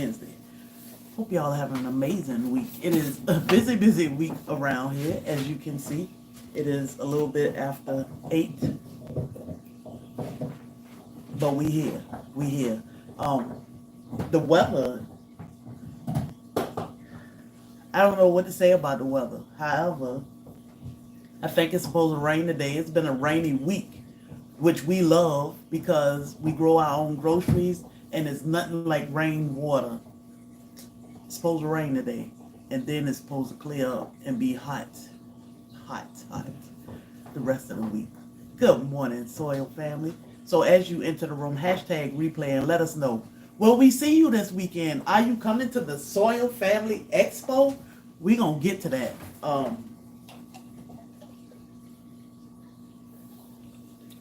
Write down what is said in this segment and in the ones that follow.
Wednesday. Hope y'all are having an amazing week. It is a busy, busy week around here, as you can see. It is a little bit after 8, but we here. We here. The weather, I don't know what to say about the weather. However, I think it's supposed to rain today. It's been a rainy week, which we love because we grow our own groceries and it's nothing like rainwater. It's supposed to rain today, and then it's supposed to clear up and be hot the rest of the week. Good morning, Soil family. So as you enter the room, hashtag replay and let us know. Will we see you this weekend? Are you coming to the Soil Family Expo? We're going to get to that.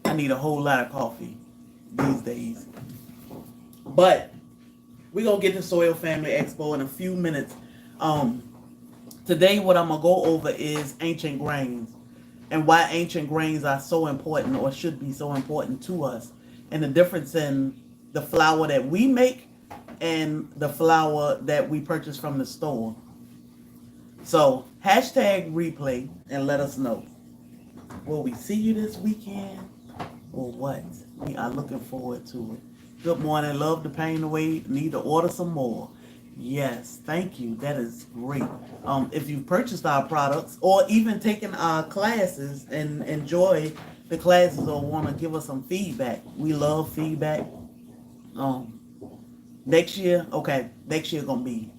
I need a whole lot of coffee these days. But we're going to get to Soil Family Expo in a few minutes. Today what I'm going to go over is ancient grains and why ancient grains are so important or should be so important to us, and the difference in the flour that we make and the flour that we purchase from the store. So hashtag replay and let us know. Will we see you this weekend or what? We are looking forward to it. Good morning. Love the pain away. Need to order some more. Yes, thank you. That is great. If you've purchased our products or even taken our classes and enjoy the classes or want to give us some feedback, we love feedback. Next year gonna be.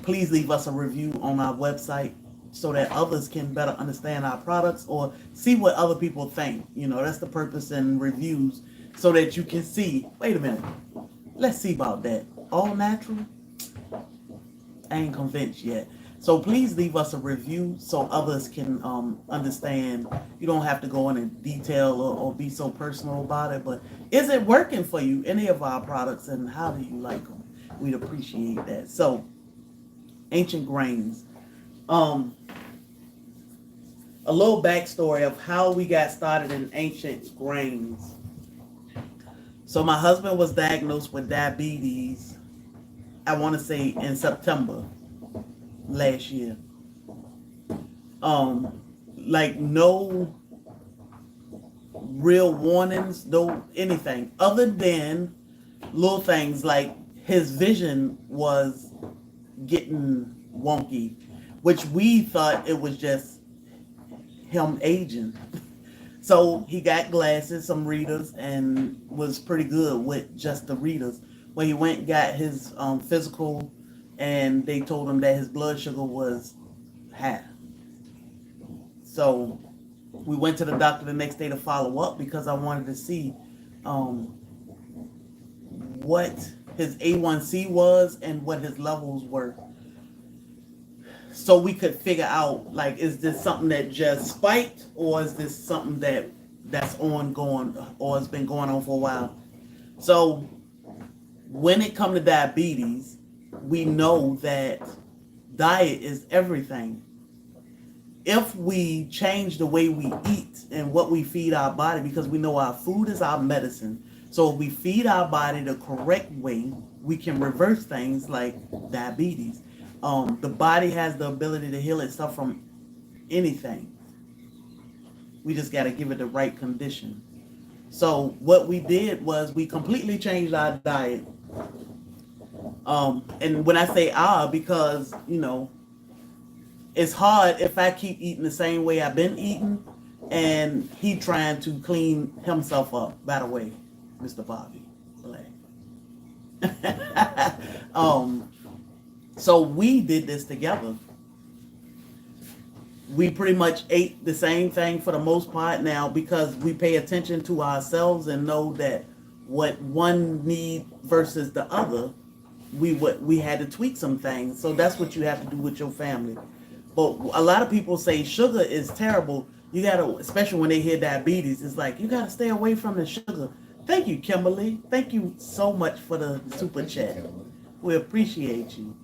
Please leave us a review on our website so that others can better understand our products or see what other people think. You know, that's the purpose in reviews, so that you can see, wait a minute, let's see about that. All natural? I ain't convinced yet. So please leave us a review so others can understand. You don't have to go into detail or be so personal about it, but is it working for you, any of our products, and how do you like them? We'd appreciate that. So, ancient grains. A little backstory of how we got started in ancient grains. So my husband was diagnosed with diabetes, I want to say in September last year. Like no real warnings, no anything other than little things like his vision was getting wonky, which we thought it was just him aging. So he got glasses, some readers, and was pretty good with just the readers. When he went and got his physical, and they told him that his blood sugar was high. So we went to the doctor the next day to follow up because I wanted to see what his A1C was and what his levels were, so we could figure out, like, is this something that just spiked, or is this something that's ongoing, or it's been going on for a while. So when it comes to diabetes, we know that diet is everything. If we change the way we eat and what we feed our body, because we know our food is our medicine, so if we feed our body the correct way, we can reverse things like diabetes. The body has the ability to heal itself from anything. We just got to give it the right condition. So what we did was we completely changed our diet. And when I say because, you know, it's hard if I keep eating the same way I've been eating and he trying to clean himself up. By the way, Mr. Bobby Black. So we did this together. We pretty much ate the same thing for the most part now because we pay attention to ourselves and know that what one need versus the other, we had to tweak some things. So that's what you have to do with your family. But a lot of people say sugar is terrible. You gotta, especially when they hear diabetes, it's like you gotta stay away from the sugar. Thank you, Kimberly. Thank you so much for the super chat. We appreciate you.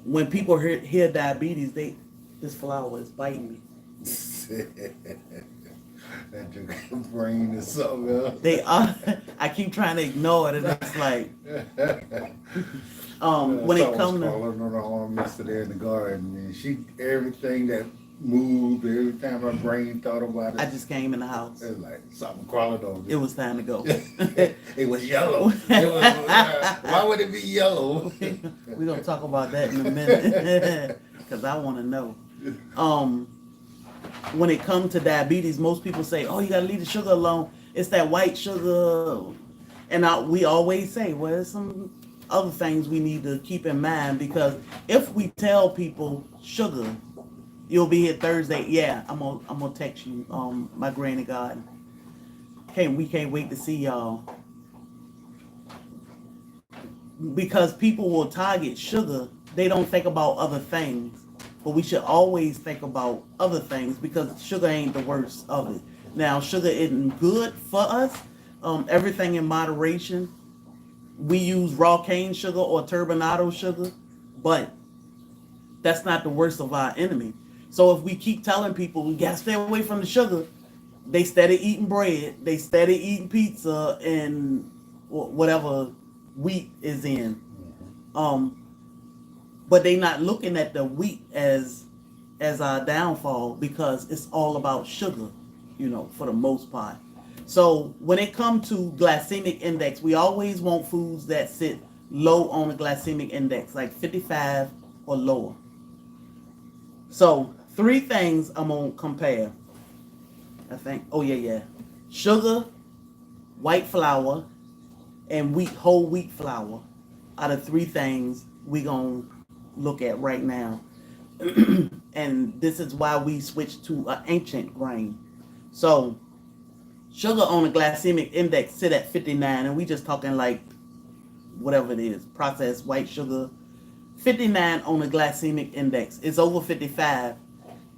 When people hear diabetes, this flower is biting me. That your brain is something else. They are. I keep trying to ignore it, and it's like, when it comes to, calling on her arm yesterday in the garden, and everything that moved, every time my brain thought about I it, just came in the house. it was like something crawling on me. It was time to go. It was yellow. Why would it be yellow? We're gonna talk about that in a minute because I want to know. When it comes to diabetes, most people say, "Oh, you gotta leave the sugar alone. It's that white sugar," and we always say, "Well, there's some other things we need to keep in mind because if we tell people sugar, you'll be here Thursday. Yeah, I'm gonna text you. My granny garden. We can't wait to see y'all because people will target sugar. They don't think about other things, but we should always think about other things because sugar ain't the worst of it. Now, sugar isn't good for us. Everything in moderation. We use raw cane sugar or turbinado sugar, but that's not the worst of our enemy. So if we keep telling people we gotta stay away from the sugar, they steady eating bread, they steady eating pizza and whatever wheat is in. But they not looking at the wheat as our downfall because it's all about sugar, for the most part. So when it comes to glycemic index, we always want foods that sit low on the glycemic index, like 55 or lower. So 3 things I'm gonna compare. I think. Oh yeah. Sugar, white flour, and whole wheat flour are the 3 things we gonna look at right now. And this is why we switched to an ancient grain. So sugar on the glycemic index sit at 59, and we just talking like whatever it is, processed white sugar. 59 on the glycemic index. It's over 55.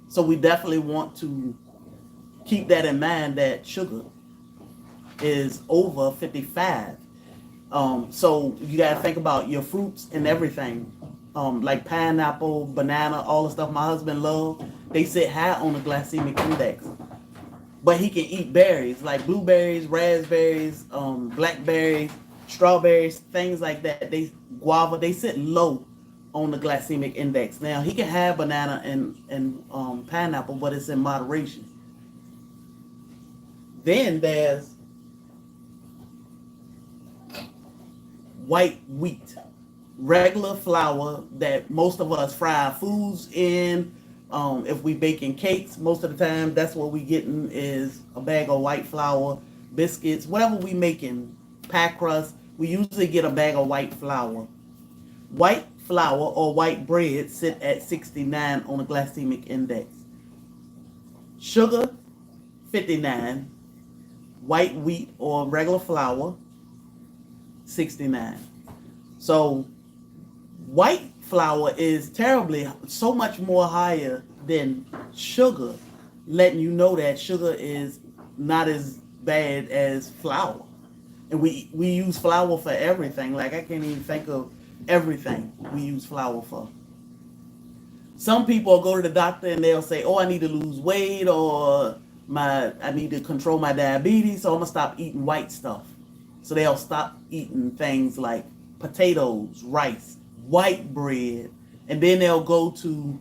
So we definitely want to keep that in mind that sugar is over 55. So you got to think about your fruits and everything. Like pineapple, banana, all the stuff my husband loves, they sit high on the glycemic index. But he can eat berries like blueberries, raspberries, blackberries, strawberries, things like that. Guava, they sit low on the glycemic index. Now he can have banana and pineapple, but it's in moderation. Then there's white wheat, regular flour that most of us fry our foods in. If we baking cakes, most of the time that's what we getting is a bag of white flour, biscuits, whatever we making, pie crust. We usually get a bag of white flour. White flour or white bread sit at 69 on the glycemic index. Sugar, 59. White wheat or regular flour, 69. So white flour is so much more higher than sugar, letting you know that sugar is not as bad as flour. And we use flour for everything. Like I can't even think of everything we use flour for. Some people go to the doctor and they'll say, "Oh, I need to lose weight," or I need to control my diabetes, so I'm gonna stop eating white stuff. So they'll stop eating things like potatoes, rice, white bread, and then they'll go to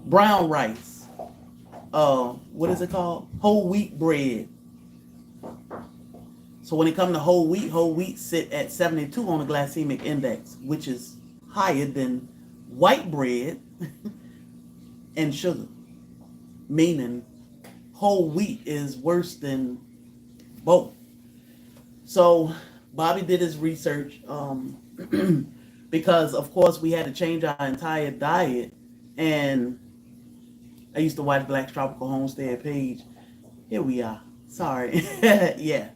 brown rice. What is it called? Whole wheat bread. So when it comes to whole wheat sit at 72 on the glycemic index, which is higher than white bread and sugar. Meaning whole wheat is worse than both. So Bobby did his research because of course we had to change our entire diet, and I used to watch Black Tropical Homestead page. Here we are. Sorry. Yeah.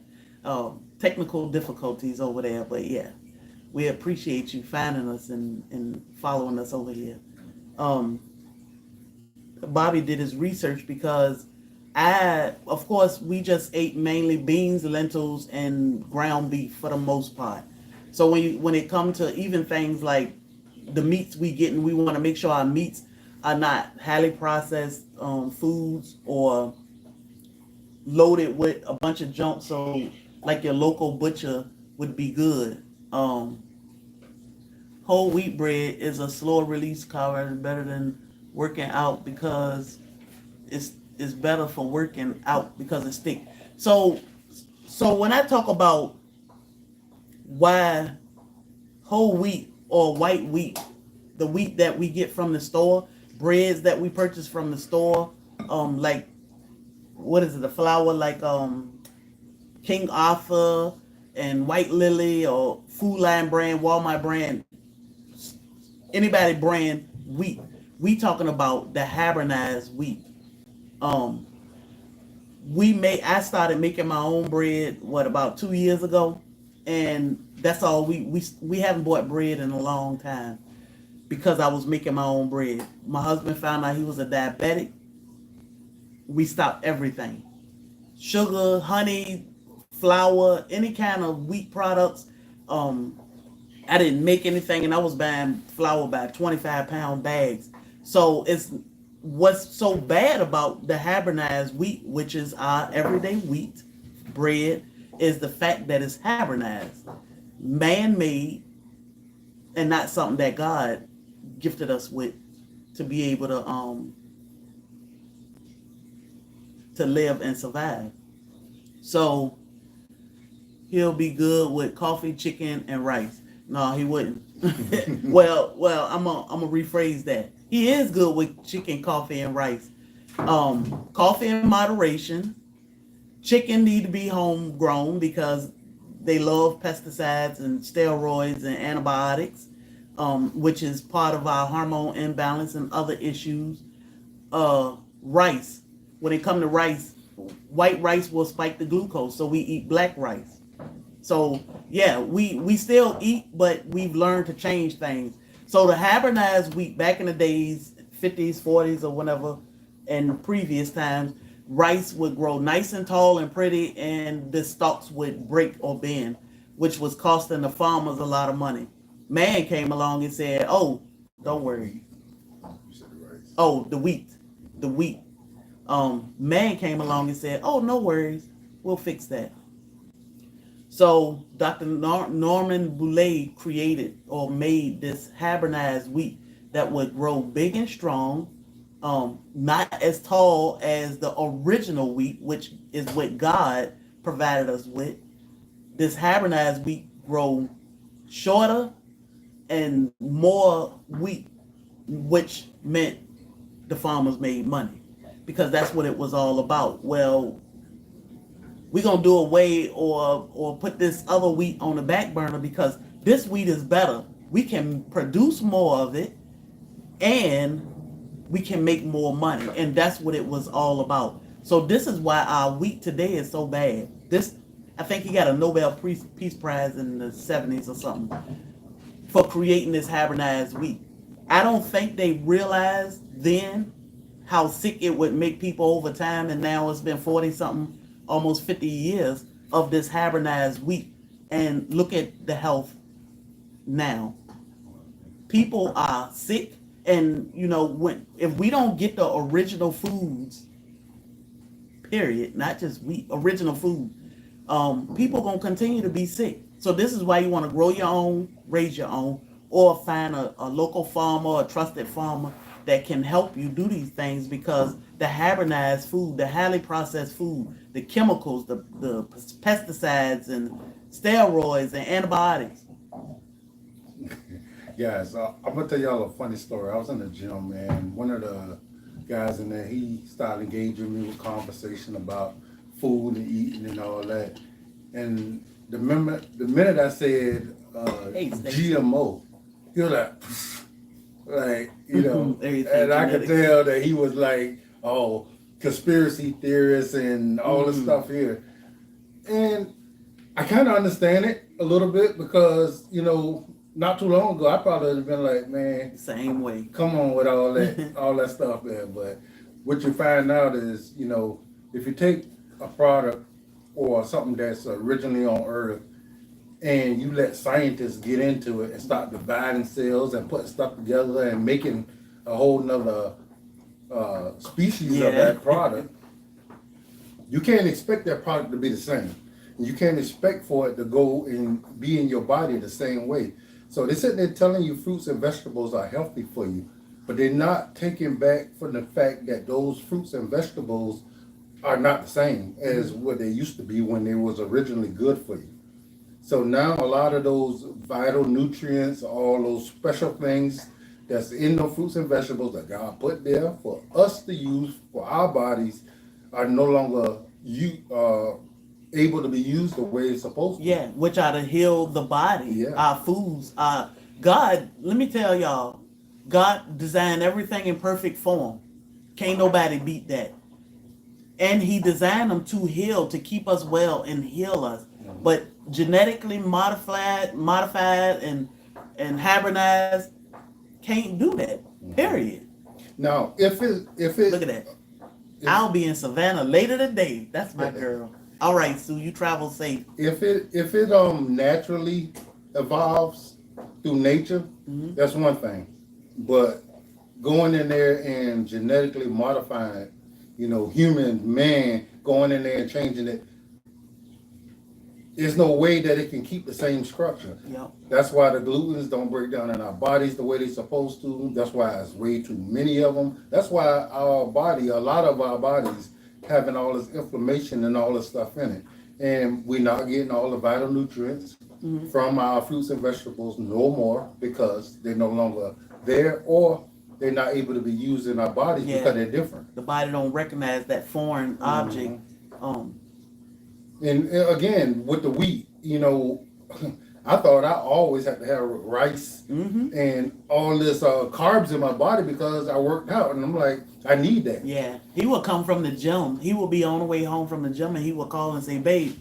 Technical difficulties over there, but yeah. We appreciate you finding us and following us over here. Bobby did his research because of course, we just ate mainly beans, lentils, and ground beef for the most part. So when it comes to even things like the meats we get, and we want to make sure our meats are not highly processed foods or loaded with a bunch of junk, so like your local butcher would be good. Whole wheat bread is a slower release carbohydrate, better than working out because it's better for working out because it's thick. So when I talk about why whole wheat or white wheat, the wheat that we get from the store, breads that we purchase from the store, like what is it, the flour like King Arthur and White Lily or Food Line brand, Walmart brand, anybody brand wheat. We talking about the hybridized wheat. I started making my own bread about 2 years ago, and that's all we haven't bought bread in a long time because I was making my own bread. My husband found out he was a diabetic. We stopped everything. Sugar, honey, flour, any kind of wheat products. I didn't make anything, and I was buying flour by 25-pound bags. So what's so bad about the hybridized wheat, which is our everyday wheat bread, is the fact that it's hybridized, man-made, and not something that God gifted us with to be able to live and survive. So he'll be good with coffee, chicken, and rice. No, he wouldn't. well, I'm gonna rephrase that. He is good with chicken, coffee, and rice. Coffee in moderation. Chicken need to be homegrown because they love pesticides and steroids and antibiotics, which is part of our hormone imbalance and other issues. Rice. When it comes to rice, white rice will spike the glucose, so we eat black rice. So yeah, we still eat, but we've learned to change things. So the hybridized wheat back in the days, 50s, 40s, or whenever, in previous times, rice would grow nice and tall and pretty, and the stalks would break or bend, which was costing the farmers a lot of money. Man came along and said, "Oh, don't worry." You said the rice. Oh, the wheat. Man came along and said, "Oh, no worries, we'll fix that." So Dr. Norman Boulay created or made this hybridized wheat that would grow big and strong, not as tall as the original wheat, which is what God provided us with. This hybridized wheat grow shorter and more wheat, which meant the farmers made money because that's what it was all about. Well, we're going to do away or put this other wheat on the back burner because this wheat is better. We can produce more of it and we can make more money. And that's what it was all about. So this is why our wheat today is so bad. I think he got a Nobel Peace Prize in the 70s or something for creating this hybridized wheat. I don't think they realized then how sick it would make people over time, and now it's been 40 something, almost 50 years of this hybridized wheat, and look at the health now. People are sick, and if we don't get the original foods, period, not just wheat, original food, people gonna continue to be sick. So this is why you want to grow your own, raise your own, or find a local farmer, a trusted farmer that can help you do these things, because the hybridized food, the highly processed food, the chemicals, the pesticides and steroids and antibiotics. Yeah, so I'm gonna tell y'all a funny story. I was in the gym, and one of the guys in there, he started engaging me with conversation about food and eating and all that. And the minute I said GMO, he was like, and I could tell that he was like, oh, conspiracy theorists and all this stuff here. And I kind of understand it a little bit because, not too long ago, I probably would have been like, man, same way. Come on with all that stuff there. But what you find out is, if you take a product or something that's originally on Earth and you let scientists get into it and start dividing cells and putting stuff together and making a whole nother species of that product, You can't expect that product to be the same. You can't expect for it to go and be in your body the same way. So they're sitting there telling you fruits and vegetables are healthy for you, but they're not taking back from the fact that those fruits and vegetables are not the same as what they used to be when they was originally good for you. So now a lot of those vital nutrients, all those special things that's in the fruits and vegetables that God put there for us to use for our bodies are no longer able to be used the way it's supposed to. Yeah, which are to heal the body, Yeah. our foods. God, let me tell y'all, God designed everything in perfect form. Can't nobody beat that. And he designed them to heal, to keep us well and heal us. But genetically modified and hybridized can't do that. Period. Now, if it Look at that. I'll be in Savannah later today. That's my girl. All right, Sue, you travel safe. if it naturally evolves through nature, that's one thing. But going in there and genetically modifying, human man going in there and changing it, there's no way that it can keep the same structure. Yep. That's why the glutens don't break down in our bodies the way they're supposed to. That's why it's way too many of them. That's why our body, a lot of our bodies, having all this inflammation and all this stuff in it. And we're not getting all the vital nutrients from our fruits and vegetables no more because they're no longer there, or they're not able to be used in our bodies because they're different. The body don't recognize that foreign object. And again, with the wheat, I thought I always had to have rice and all this carbs in my body because I worked out, and I'm like, I need that. Yeah, he will come from the gym. He will be on the way home from the gym, and he will call and say, "Babe,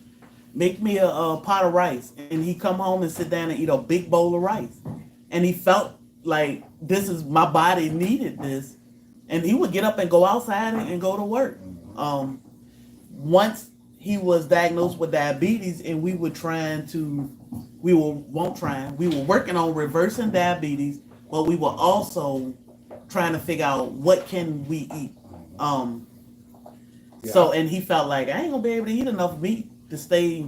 make me a pot of rice." And he come home and sit down and eat a big bowl of rice. And he felt like my body needed this, and he would get up and go outside and go to work. Once he was diagnosed with diabetes, and we were working on reversing diabetes, but we were also trying to figure out what can we eat. So, and he felt like, I ain't gonna be able to eat enough meat to stay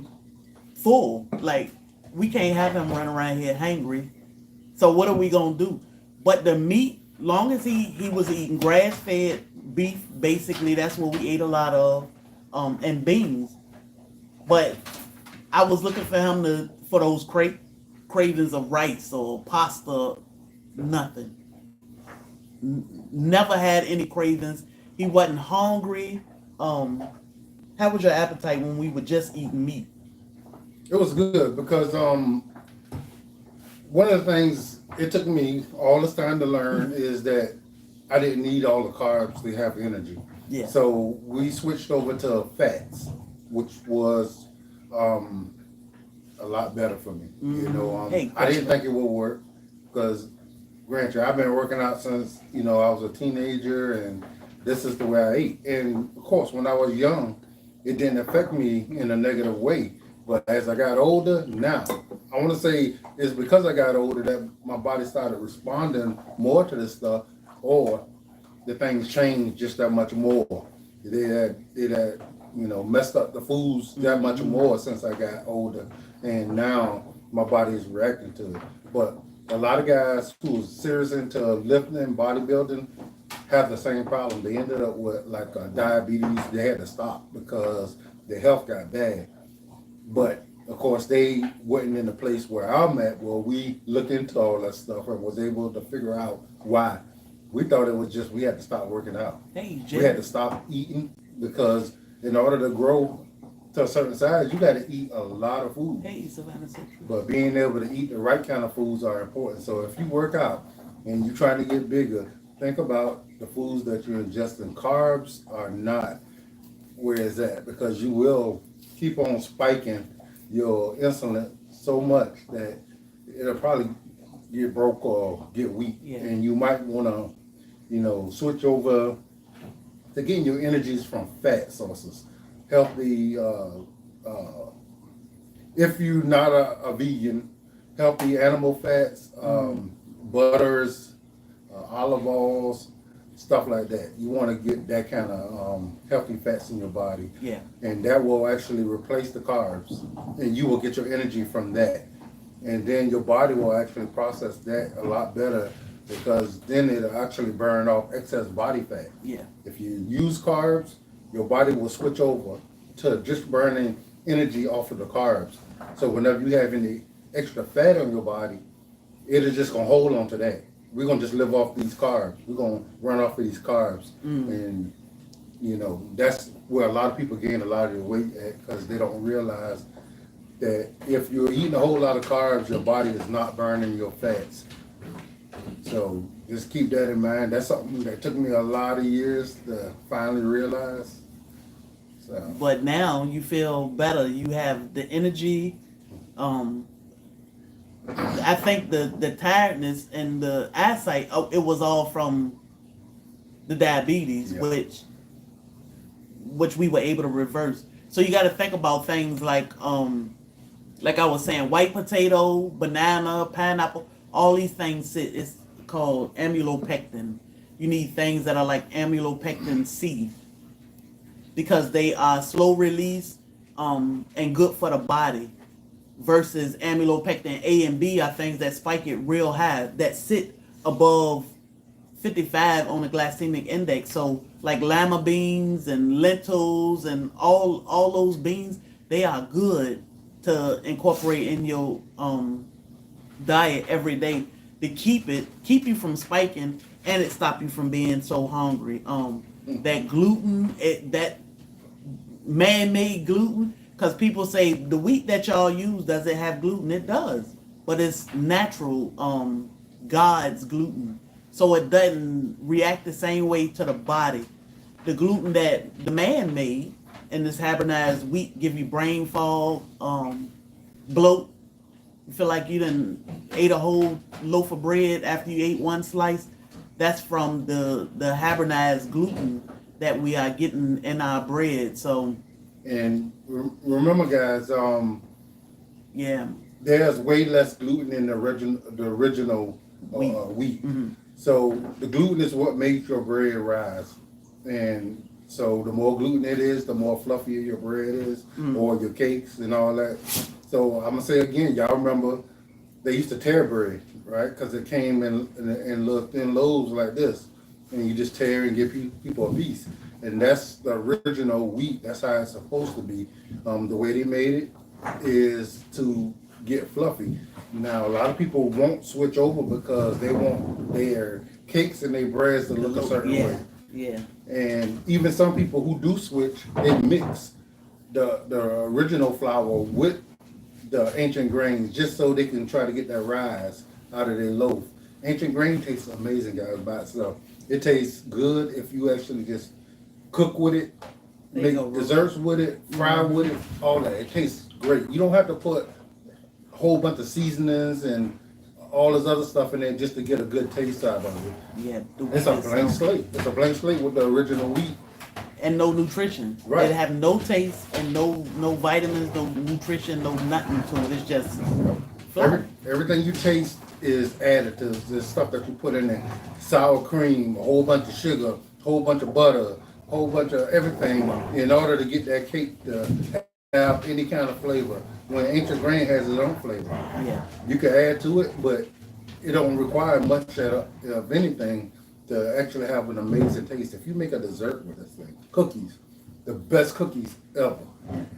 full. Like, we can't have him running around here hangry. So what are we gonna do? But the meat, long as he was eating grass-fed beef, basically that's what we ate a lot of, and beans. But I was looking for him for those cravings of rice or pasta. Nothing. Never had any cravings. He wasn't hungry. How was your appetite when we were just eating meat? It was good because one of the things it took me all this time to learn is that I didn't need all the carbs to have energy. Yeah. So we switched over to fats, which was a lot better for me. I didn't think it would work because, granted, I've been working out since I was a teenager, and this is the way I ate. And of course, when I was young, it didn't affect me in a negative way. But as I got older, now I want to say it's because I got older that my body started responding more to this stuff, or the things changed just that much more. They had messed up the foods that much more since I got older, and now my body is reacting to it. But a lot of guys who are serious into lifting and bodybuilding have the same problem. They ended up with like diabetes. They had to stop because their health got bad. But of course, they wasn't in a place where I'm at, where we looked into all that stuff and was able to figure out why. We thought it was just we had to stop working out. Hey, we had to stop eating because in order to grow to a certain size, you got to eat a lot of food. Hey, Savannah, so true. But being able to eat the right kind of foods are important. So if you work out and you're trying to get bigger, think about the foods that you're ingesting. Carbs are not where it's at because you will keep on spiking your insulin so much that it'll probably get broke or get weak. Yeah. And you might want to, switch over to getting your energies from fat sources. Healthy, if you're not a vegan, healthy animal fats, butters, olive oils, stuff like that. You want to get that kind of healthy fats in your body. Yeah. And that will actually replace the carbs, and you will get your energy from that. And then your body will actually process that a lot better, because then it'll actually burn off excess body fat. Yeah. If you use carbs, your body will switch over to just burning energy off of the carbs. So whenever you have any extra fat on your body, it is just gonna hold on to that. We're gonna just live off these carbs. We're gonna run off of these carbs. And that's where a lot of people gain a lot of their weight at, because they don't realize that if you're eating a whole lot of carbs, your body is not burning your fats. So just keep that in mind. That's something that took me a lot of years to finally realize. So. But now you feel better. You have the energy. I think the tiredness and the eyesight, it was all from the diabetes, Yeah. which we were able to reverse. So you got to think about things like I was saying, white potato, banana, pineapple, all these things it's called amylopectin. You need things that are like amylopectin C, because they are slow release and good for the body, versus amylopectin A and B are things that spike it real high, that sit above 55 on the glycemic index. So like lima beans and lentils and all those beans, they are good to incorporate in your diet every day to keep you from spiking, and it stop you from being so hungry. That gluten, that man-made gluten, because people say the wheat that y'all use, does it have gluten? It does, but it's natural God's gluten, so it doesn't react the same way to the body. The gluten that the man made and this hybridized wheat give you brain fog, bloat. You feel like you done ate a whole loaf of bread after you ate one slice. That's from the hybridized gluten that we are getting in our bread. So, and remember, guys, yeah, there's way less gluten in the original wheat. Mm-hmm. So the gluten is what makes your bread rise, and so the more gluten it is, the more fluffier your bread is, or your cakes and all that. So I'm gonna say again, y'all remember they used to tear bread, right? Because it came in little thin loaves like this, and you just tear and give people a piece. And that's the original wheat. That's how it's supposed to be. The way they made it is to get fluffy. Now a lot of people won't switch over because they want their cakes and their breads to look a certain way. Yeah. And even some people who do switch, they mix the original flour with the ancient grains just so they can try to get that rise out of their loaf. Ancient grain tastes amazing, guys, by itself. It tastes good if you actually just cook with it, make desserts with it, fry with it, all that. It tastes great. You don't have to put a whole bunch of seasonings and all this other stuff in there just to get a good taste out of it. Yeah, it's a blank slate. It's a blank slate with the original wheat. And no nutrition. Right. It have no taste and no vitamins, no nutrition, no nothing to it. It's just everything you taste is additives. There's stuff that you put in there. Sour cream, a whole bunch of sugar, a whole bunch of butter, a whole bunch of everything in order to get that cake to have any kind of flavor. When ancient grain has its own flavor. Yeah. You can add to it, but it don't require much of anything to actually have an amazing taste. If you make a dessert with this thing, cookies, the best cookies ever.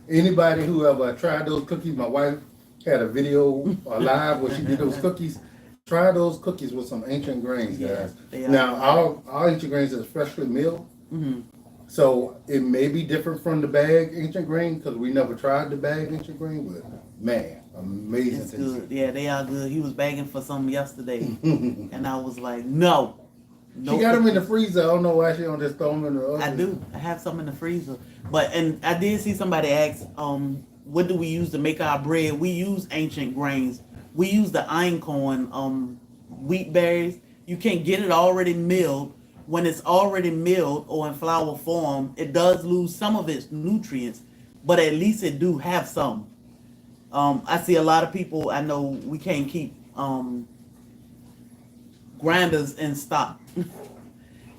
Anybody who ever tried those cookies, my wife had a video live where she did those cookies. Try those cookies with some ancient grains, guys. Now, our ancient grains is freshly milled. Mm-hmm. So it may be different from the bag ancient grain because we never tried the bag ancient grain, but man, amazing. It's good. Yeah, they are good. He was begging for some yesterday, and I was like, no. She got them in the freezer. I don't know why she don't just throw them in the oven. I do. I have some in the freezer. And I did see somebody ask, what do we use to make our bread? We use ancient grains. We use the einkorn wheat berries. You can get it already milled. When it's already milled or in flour form, it does lose some of its nutrients, but at least it do have some. I see a lot of people, I know we can't keep grinders in stock.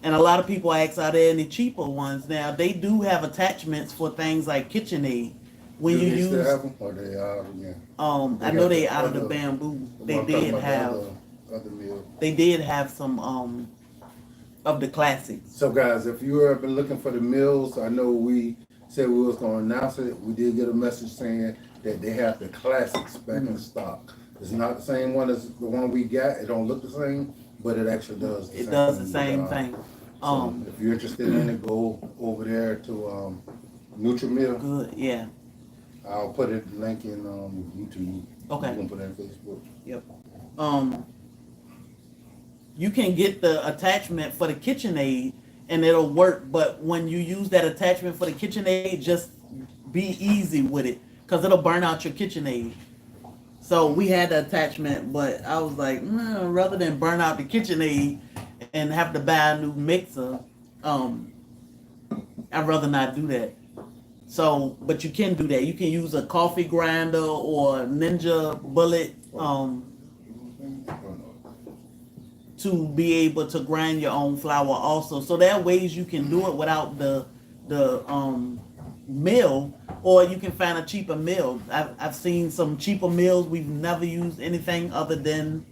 And a lot of people ask, are there any cheaper ones? Now, they do have attachments for things like KitchenAid. When Do you they use, still have them, or they out again? They I know got they the out of the other- bamboo. Well, They I'm talking did about the have, other meal. they did have some of the classics. So guys, if you have been looking for the meals, I know we said we was gonna announce it. We did get a message saying that they have the classics back in stock. It's not the same one as the one we got. It don't look the same, but it actually does. It does the same thing. So if you're interested in it, go over there to Nutri-Meal. Good, yeah. I'll put it link in YouTube. Okay. You can put it on Facebook. Yep. You can get the attachment for the KitchenAid and it'll work, but when you use that attachment for the KitchenAid, just be easy with it because it'll burn out your KitchenAid. So we had the attachment, but I was like, rather than burn out the KitchenAid and have to buy a new mixer, I'd rather not do that. So, but you can do that. You can use a coffee grinder or Ninja Bullet to be able to grind your own flour also. So there are ways you can do it without the mill, or you can find a cheaper mill. I've seen some cheaper mills. We've never used anything other than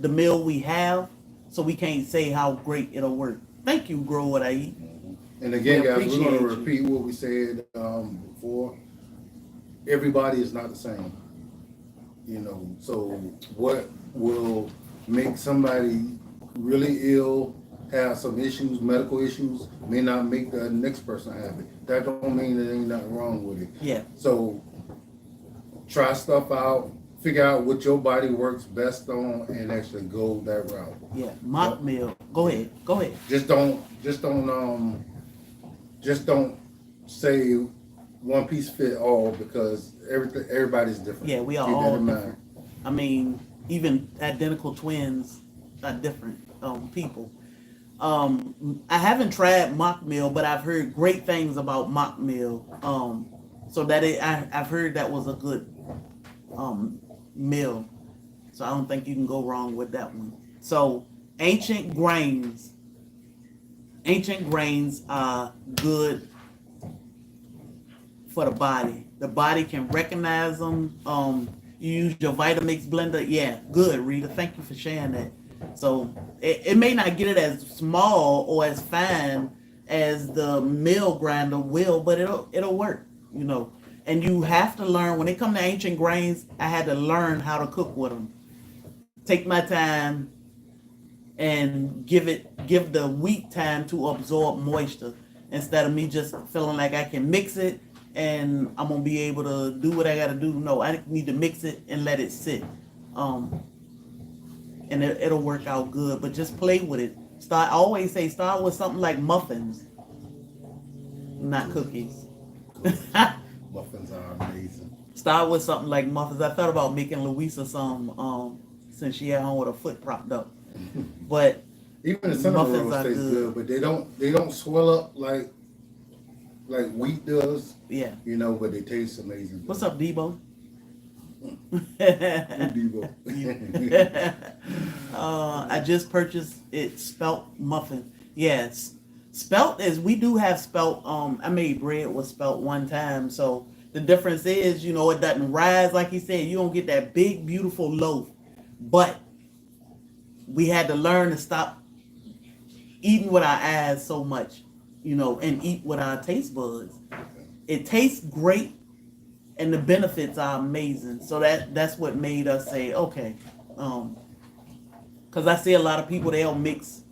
the mill we have, so we can't say how great it'll work. Thank you, Grow What I Eat. And again, We guys, we're going to appreciate you. repeat what we said before. Everybody is not the same. You know, so what will make somebody really ill, have some issues, medical issues, may not make the next person have it. That don't mean there ain't nothing wrong with it. Yeah. So try stuff out, figure out what your body works best on, and actually go that route. Yeah. Mock mill. Go ahead. Just don't say one piece fit all, because everybody's different. Yeah, we are Keep that all in mind. different. I mean, even identical twins are different people. I haven't tried mock meal, but I've heard great things about mock meal. So that I've heard that was a good meal. So I don't think you can go wrong with that one. So ancient grains are good for the body. The body can recognize them. You use your Vitamix blender. Yeah, good, Rita. Thank you for sharing that. So it may not get it as small or as fine as the mill grinder will, but it'll work, you know. And you have to learn, when it comes to ancient grains, I had to learn how to cook with them. Take my time and give the wheat time to absorb moisture, instead of me just feeling like I can mix it and I'm gonna be able to do what I gotta do. No, I need to mix it and let it sit. And it'll work out good, but just play with it. I always say start with something like muffins, not cookies. Muffins are amazing. Start with something like muffins. I thought about making Louisa some, since she at home with her foot propped up. But even the cinnamon muffins rolls are taste good. good, but they don't swell up like wheat does. Yeah. You know, but they taste amazing. What's up, Debo? Debo. I just purchased it, spelt muffin. Yes, spelt is, we do have spelt. I made bread with spelt one time, so the difference is, you know, it doesn't rise like he said. You don't get that big beautiful loaf, but we had to learn to stop eating with our eyes so much, you know, and eat with our taste buds. It tastes great, and the benefits are amazing. So that's what made us say, okay, because I see a lot of people, they'll mix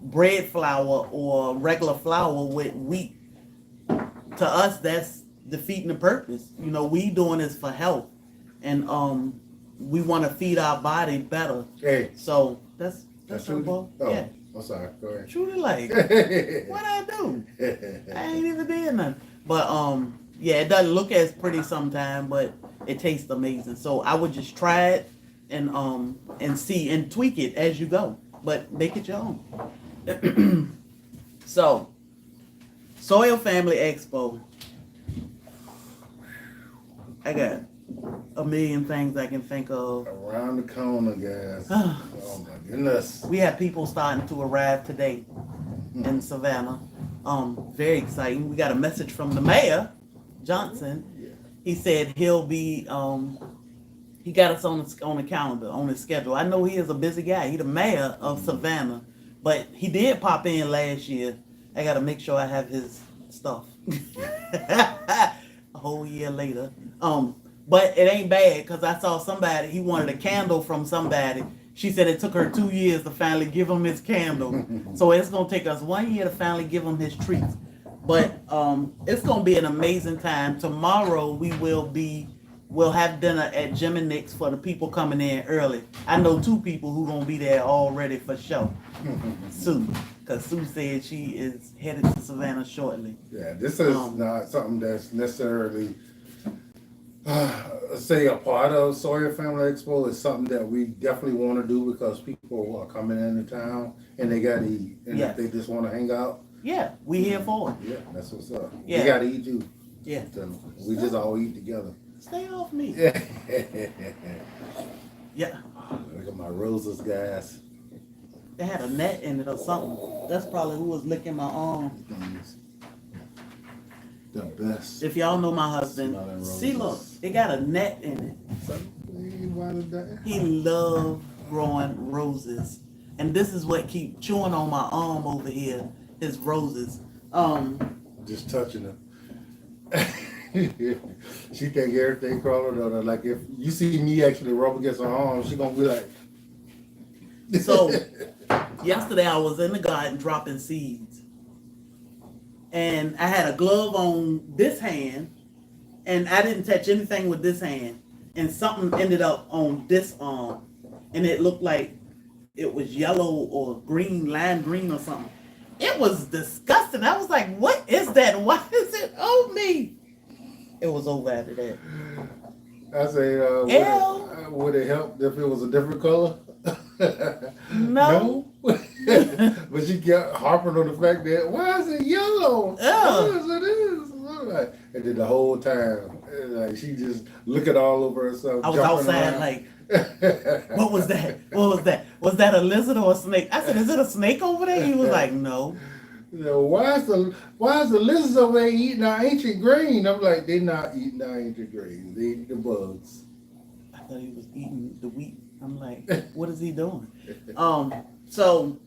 bread flour or regular flour with wheat. To us, that's defeating the purpose. You know, we doing this for health, and we want to feed our body better. Hey, So that's Trudy? simple. Oh, Yeah. I'm sorry. Go ahead. Truly, like, what I do? I ain't even did nothing. But yeah, it doesn't look as pretty sometimes, but it tastes amazing. So I would just try it and see and tweak it as you go, but make it your own. So, SoilFamily Expo. I got a million things I can think of. Around the corner, guys. Oh my goodness. We have people starting to arrive today in Savannah. Very exciting. We got a message from the mayor, Johnson. Yeah. He said he'll be. He got us on the calendar, on his schedule. I know he is a busy guy. He's the mayor of Savannah, but he did pop in last year. I got to make sure I have his stuff. A whole year later. But it ain't bad because I saw somebody, he wanted a candle from somebody. She said it took her 2 years to finally give him his candle. So it's going to take us 1 year to finally give him his treats. But it's going to be an amazing time. Tomorrow we'll have dinner at Jim and Nick's for the people coming in early. I know 2 people who going to be there already for sure. Sue. Because Sue said she is headed to Savannah shortly. Yeah, this is not something that's necessarily, say, a part of SoilFamily Expo. It's something that we definitely want to do because people are coming into town and they got to eat. And if they just want to hang out. Yeah, we here for it. Yeah, that's what's up. Yeah. We got to eat too. Yeah. So we just all eat together. Stay off me. Yeah. Yeah. Look at my roses, guys. They had a net in it or something. That's probably who was licking my arm. The best. If y'all know my husband, see, look, it got a net in it. He loved growing roses. And this is what keep chewing on my arm over here, his roses. Just touching them. She think everything crawling on her. Like if you see me actually rub against her arm, she gonna be like. So yesterday I was in the garden dropping seeds, and I had a glove on this hand, and I didn't touch anything with this hand, and something ended up on this arm, and it looked like it was yellow or green, lime green or something. It was disgusting. I was like, what is that? Why is it on me? It was over after that. I say, would it help if it was a different color? No. But she kept harping on the fact that, why is it yellow? Why is it this? And then the whole time, like she just looking all over herself. I was outside around. Like, what was that? What was that? Was that a lizard or a snake? I said, is it a snake over there? He was like, no. You know, why is the lizards over there eating our ancient grain? I'm like, they're not eating our ancient grain. They eat the bugs. I thought he was eating the wheat. I'm like, what is he doing? So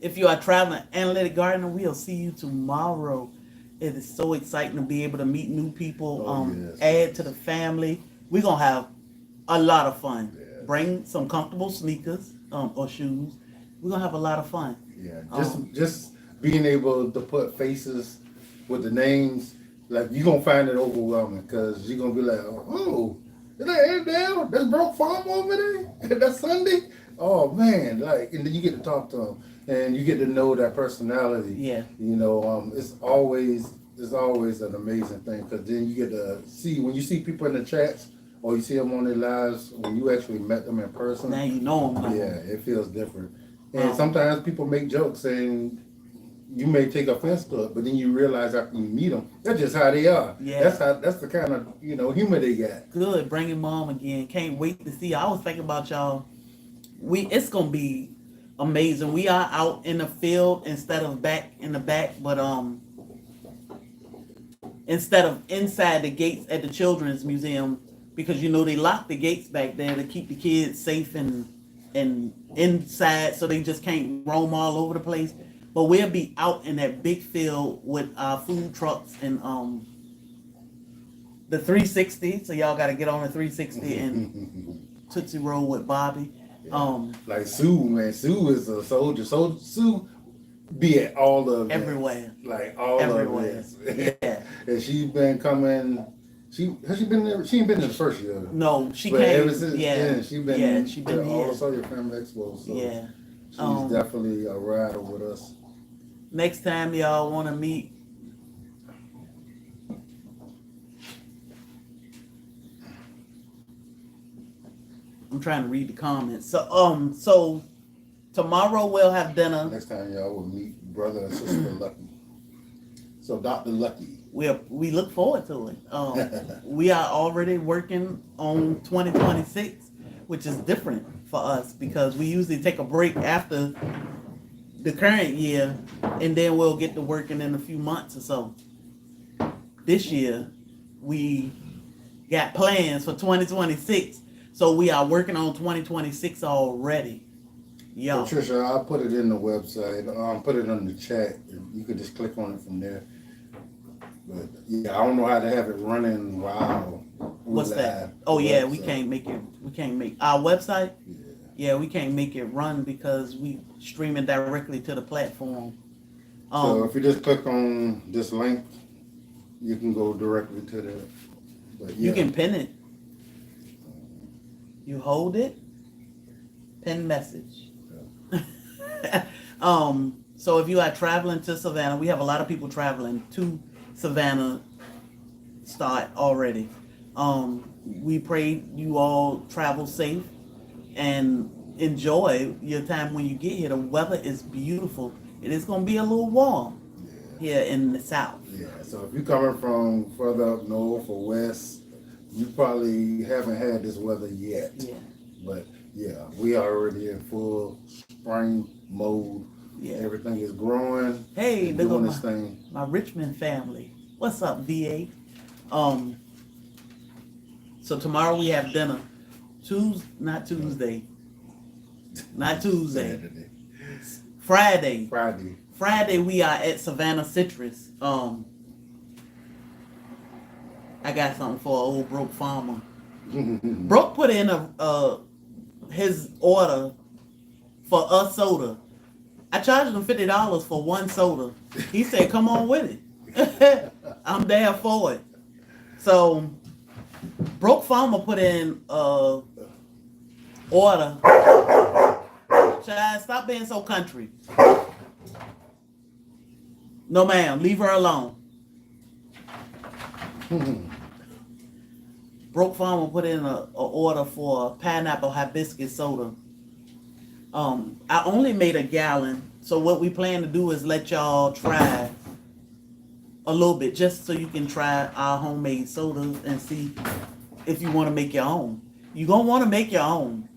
if you are traveling analytic gardener, we'll see you tomorrow. It is so exciting to be able to meet new people, add to the family. We're gonna have a lot of fun. Yes. Bring some comfortable sneakers or shoes. We're gonna have a lot of fun. Yeah, just being able to put faces with the names, like you're gonna find it overwhelming because you're gonna be like, oh, is that Airedale? That's Broke Farm over there? That's Sunday? Oh man, like, and then you get to talk to them and you get to know that personality. Yeah. You know, it's always an amazing thing because then you get to see, when you see people in the chats or you see them on their lives, when you actually met them in person. Now you know them. Yeah, it feels different. And sometimes people make jokes and you may take offense to it, but then you realize after you meet them, that's just how they are. Yeah. That's the kind of, humor they got. Good, bringing mom again. Can't wait to see you. I was thinking about y'all. It's gonna be amazing. We are out in the field instead of back in the back, but instead of inside the gates at the Children's Museum, because they lock the gates back there to keep the kids safe and inside, so they just can't roam all over the place. But we'll be out in that big field with our food trucks and the 360. So y'all got to get on the 360 and Tootsie Roll with Bobby. Like Sue, man. Sue is a soldier. So Sue be at all of everywhere. Like all everywhere. of it. Yeah. And she's been coming. She been there. She ain't been in the first year. No, she but came. Ever since then, she been to all the SoilFamily Expo. So yeah. She's definitely a rider with us. Next time y'all want to meet, I'm trying to read the comments. So tomorrow we'll have dinner. Next time y'all will meet brother and sister Lucky. So Dr. Lucky. we look forward to it. We are already working on 2026, which is different for us because we usually take a break after the current year, and then we'll get to working in a few months or so. This year, we got plans for 2026, so we are working on 2026 already. Yeah. Patricia, I'll put it in the website. Put it on the chat. You can just click on it from there. But yeah, I don't know how to have it running while What's that? Oh yeah, we can't make it. We can't make our website. Yeah, we can't make it run because we stream it directly to the platform. So if you just click on this link, you can go directly to the. But yeah. You can pin it. You hold it. Pin message. Yeah. So if you are traveling to Savannah, we have a lot of people traveling to Savannah. Start already. We pray you all travel safe and enjoy your time when you get here. The weather is beautiful. It is going to be a little warm here in the south. Yeah, so if you're coming from further up north or west, you probably haven't had this weather yet. Yeah. But yeah, we are already in full spring mode. Yeah. Everything is growing. Hey, they're doing this thing. My Richmond family. What's up, VA? So tomorrow we have dinner. Not Tuesday. Friday. Friday we are at Savannah Citrus. I got something for an old broke farmer. Broke put in his order for a soda. I charged him $50 for one soda. He said, "Come on with it." I'm there for it. So, broke farmer put in order. Child, stop being so country. No, ma'am, leave her alone. Broke farmer put in a order for pineapple hibiscus soda. I only made a gallon, so what we plan to do is let y'all try a little bit, just so you can try our homemade sodas and see if you want to make your own. You're gonna want to make your own.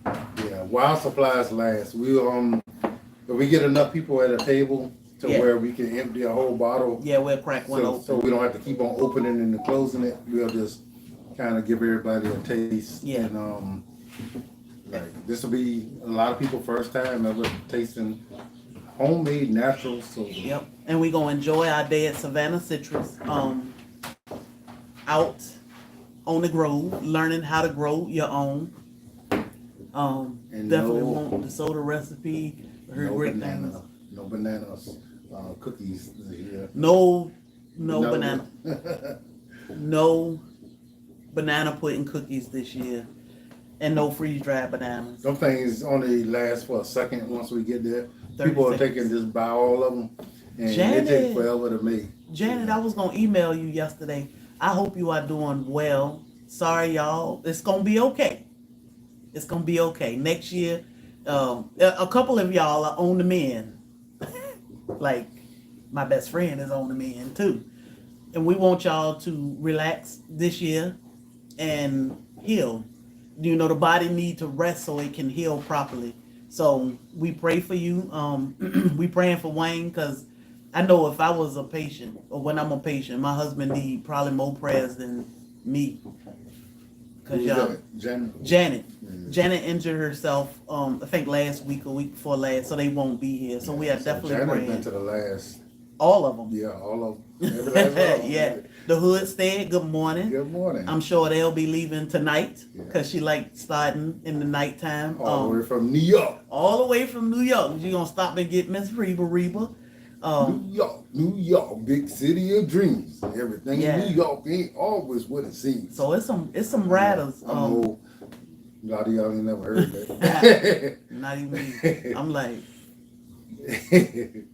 Yeah, while supplies last, if we get enough people at a table to where we can empty a whole bottle. Yeah, we'll crack one open. So we don't have to keep on opening and closing it. We'll just kind of give everybody a taste. Yeah. And like this will be a lot of people first time ever tasting homemade natural soda. Yep. And we're gonna enjoy our day at Savannah Citrus. Out on the grove, learning how to grow your own. Definitely want the soda recipe. No bananas, cookies here. No banana. No banana pudding cookies this year. And no freeze-dried bananas. Some things only last for a second once we get there. 30 People seconds. are taking just buy all of them, and Janet, they take forever to make. Janet, I was going to email you yesterday. I hope you are doing well. Sorry, y'all. It's going to be okay. It's going to be okay. Next year, a couple of y'all are on the mend. Like, my best friend is on the mend, too. And we want y'all to relax this year and heal. You know, the body needs to rest so it can heal properly. So we pray for you. We praying for Wayne because I know if I was a patient, or when I'm a patient, my husband need probably more prayers than me. Cause y'all, Janet. Yeah. Janet injured herself. I think last week or week before last, so they won't be here. So we are definitely Janet praying. been to the last. All of them. Yeah, all of them. Every last one of them. Yeah. The hood said good morning. Good morning. I'm sure they'll be leaving tonight because she liked starting in the nighttime. All the way from New York. All the way from New York. You're going to stop and get Miss Reba. New York, big city of dreams. Everything in New York ain't always what it seems. So it's some riders. I'm old. A lot of y'all ain't never heard that. Not even me. I'm like,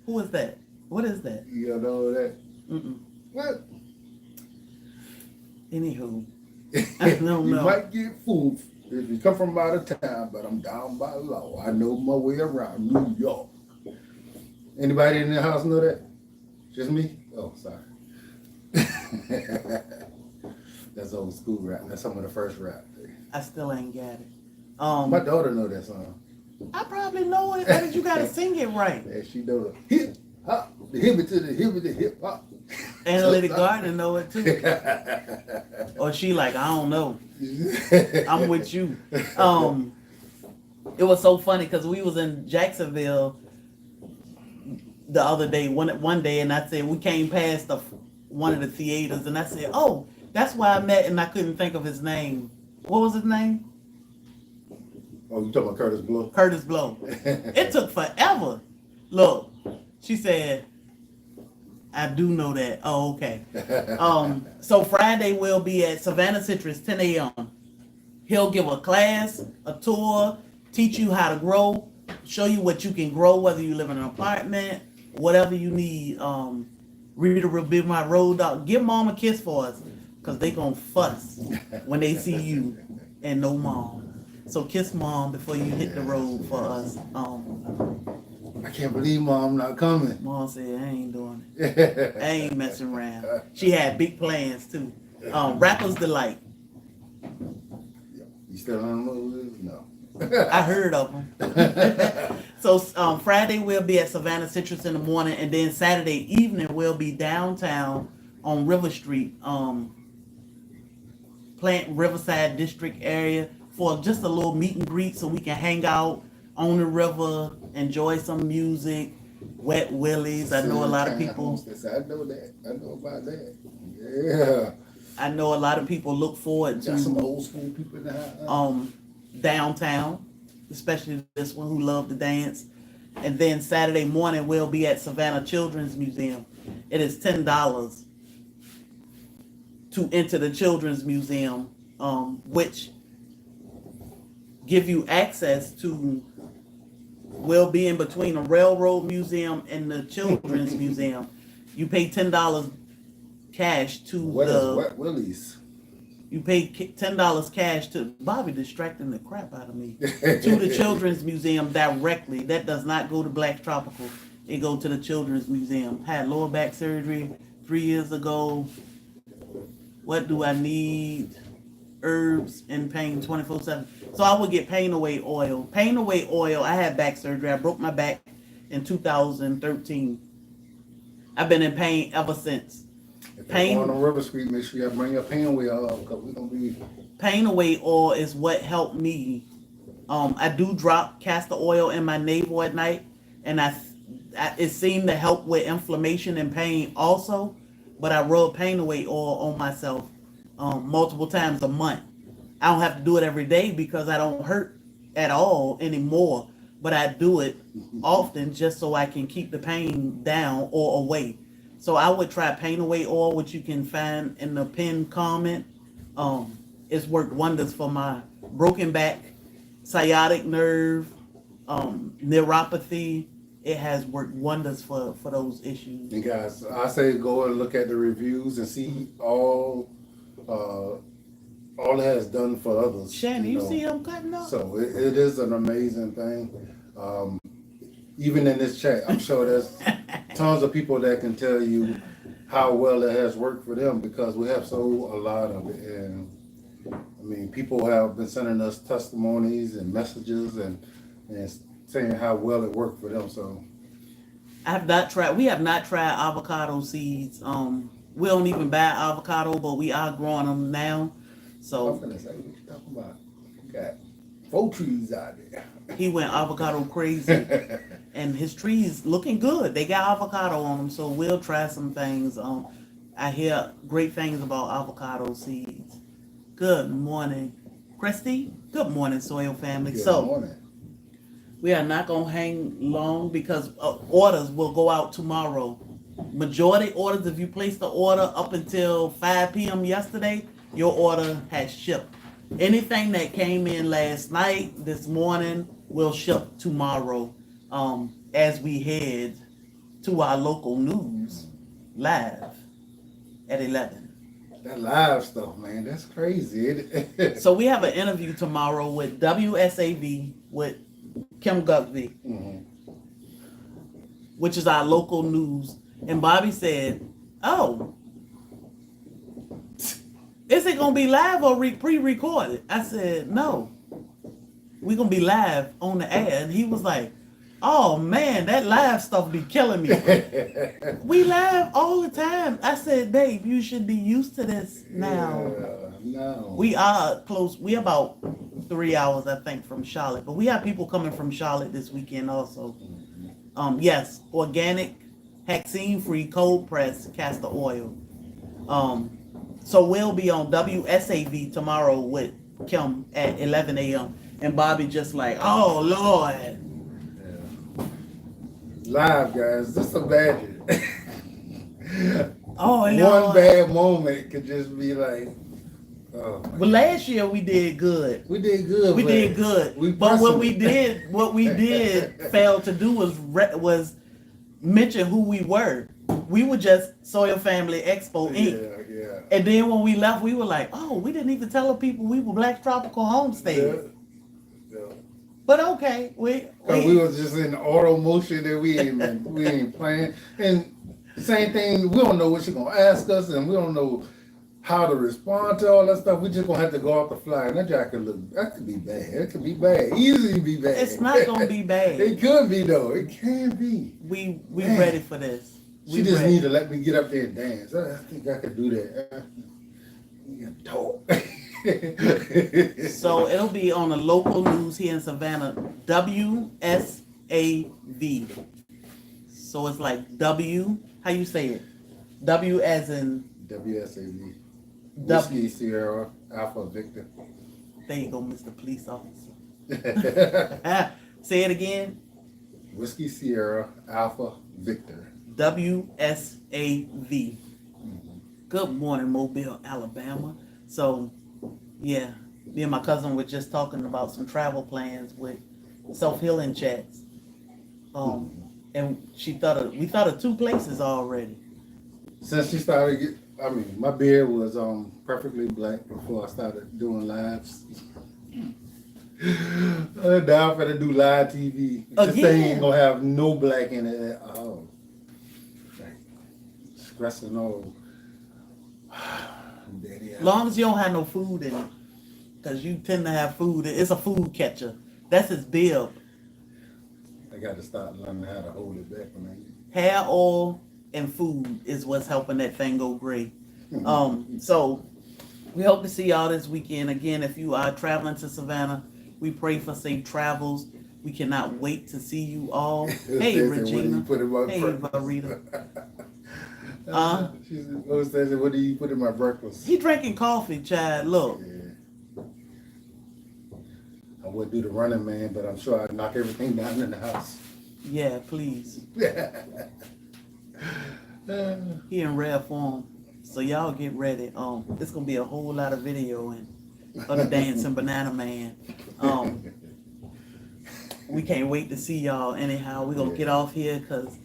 who is that? What is that? You don't know that? Mm-mm. What? Anywho, I don't know. You might get fooled if you come from out of town, but I'm down by law. I know my way around New York. Anybody in the house know that? Just me? Oh, sorry. That's old school rap. That's some of the first rap. I still ain't got it. My daughter know that song. I probably know it, but you gotta sing it right. Yeah, she know the hip hop, the hip to the hip to the hip hop. Analytic Gardner know it too. Or she like, I don't know. I'm with you. It was so funny because we was in Jacksonville the other day, one day, and I said we came past one of the theaters, and I said, oh, that's why I met, and I couldn't think of his name. What was his name? Oh, you talking about Curtis Blow? Curtis Blow. It took forever. Look, she said, I do know that. Oh, okay. So Friday we'll be at Savannah Citrus, 10 a.m. He'll give a class, a tour, teach you how to grow, show you what you can grow, whether you live in an apartment, whatever you need. Rita will be my road dog. Give mom a kiss for us, because they going to fuss when they see you and no mom. So kiss mom before you hit the road for us. I can't believe mom not coming. Mom said, I ain't doing it. I ain't messing around. She had big plans too. Rapper's Delight. You still on the move? No. I heard of them. So Friday we'll be at Savannah Citrus in the morning, and then Saturday evening we'll be downtown on River Street, Plant Riverside District area for just a little meet and greet so we can hang out on the river, enjoy some music, Wet Willies. I know a lot of people. I know that. I know about that. Yeah. I know a lot of people look forward to Got some old school people in the house. Downtown, especially this one who love to dance. And then Saturday morning we'll be at Savannah Children's Museum. It is $10 to enter the Children's Museum, which give you access to. We'll be in between the Railroad Museum and the Children's Museum. You pay $10 cash to What is Wet Willies? You pay $10 cash to Bobby distracting the crap out of me to the Children's Museum directly. That does not go to Black Tropical. It go to the Children's Museum. Had lower back surgery 3 years ago. What do I need? Herbs and pain 24/7. So I would get Pain Away oil. Pain Away oil. I had back surgery. I broke my back in 2013. I've been in pain ever since. If you're going on River Street, make sure you bring your Pain Away oil because we're gonna be. Pain Away oil is what helped me. I do drop castor oil in my navel at night, and it seemed to help with inflammation and pain also. But I rub Pain Away oil on myself multiple times a month. I don't have to do it every day because I don't hurt at all anymore, but I do it often just so I can keep the pain down or away. So I would try Pain Away oil, which you can find in the pinned comment. It's worked wonders for my broken back, sciatic nerve, neuropathy. It has worked wonders for those issues. And guys, I say go and look at the reviews and see all it has done for others. Shannon, you see him cutting up? So it is an amazing thing. Even in this chat, I'm sure there's tons of people that can tell you how well it has worked for them because we have a lot of it. And I mean, people have been sending us testimonies and messages and saying how well it worked for them. So we have not tried avocado seeds. We don't even buy avocado, but we are growing them now. So I'm gonna say, what you talking about? You got 4 trees out there. He went avocado crazy, and his trees looking good. They got avocado on them, so we'll try some things. I hear great things about avocado seeds. Good morning, Christy. Good morning, Soil Family. Good so morning. we are not gonna hang long because orders will go out tomorrow. Majority orders, if you placed the order up until 5 p.m. yesterday, your order has shipped. Anything that came in last night, this morning, will ship tomorrow as we head to our local news live at 11. That live stuff, man, that's crazy. So we have an interview tomorrow with WSAV with Kim Gugsby, which is our local news. And Bobby said, oh, Is it gonna be live or pre-recorded? I said, no. We're gonna be live on the air. And he was like, oh man, that live stuff be killing me. We live all the time. I said, babe, you should be used to this now. No. We are close. We about 3 hours, I think, from Charlotte. But we have people coming from Charlotte this weekend also. Yes, organic, vaccine-free, cold pressed castor oil. So we'll be on WSAV tomorrow with Kim at 11 a.m. And Bobby just like, oh Lord. Yeah. Live, guys. Just imagine. Oh Lord. One bad moment could just be like, oh. But last year we did good. We did good. We did good. But what we did fail to do was mention who we were. We were just SoilFamily Expo Inc. Yeah. And then when we left, we were like, oh, we didn't even tell the people we were Black Tropical Homestead. Yeah. But okay, we was just in auto motion that we ain't playing. And same thing, we don't know what she's gonna ask us, and we don't know how to respond to all that stuff. We just gonna have to go off the fly. And that could be bad. It could be bad. Easily be bad. It's not gonna be bad. It could be though. It can be. We ready for this. She just need to let me get up there and dance. I think I could do that. You got talk. So it'll be on the local news here in Savannah, WSAV. So it's like W, how you say it? W as in WSAV. Whiskey Sierra Alpha Victor. There you go, Mr. Police Officer. Say it again. Whiskey Sierra Alpha Victor. WSAV. Good morning, Mobile, Alabama. So, yeah, me and my cousin were just talking about some travel plans with self-healing chats. And we thought of 2 places already. Since she started my beard was perfectly black before I started doing lives. Now I'm gonna do live TV. This thing ain't gonna have no black in it at all. Stressing all. Long as you don't have no food in it, because you tend to have food. It's a food catcher. That's his bib. I got to start learning how to hold it back when I eat. Hair oil and food is what's helping that thing go gray. So we hope to see y'all this weekend. Again, if you are traveling to Savannah, we pray for safe travels. We cannot wait to see you all. Hey, Regina. Hey, Varita. She said, what do you put in my breakfast? He drinking coffee, child. Look. Yeah. I wouldn't do the running man, but I'm sure I'd knock everything down in the house. Yeah, please. He in rare form. So y'all get ready. It's gonna be a whole lot of video and of the dancing banana man. We can't wait to see y'all. Anyhow, we gonna get off here because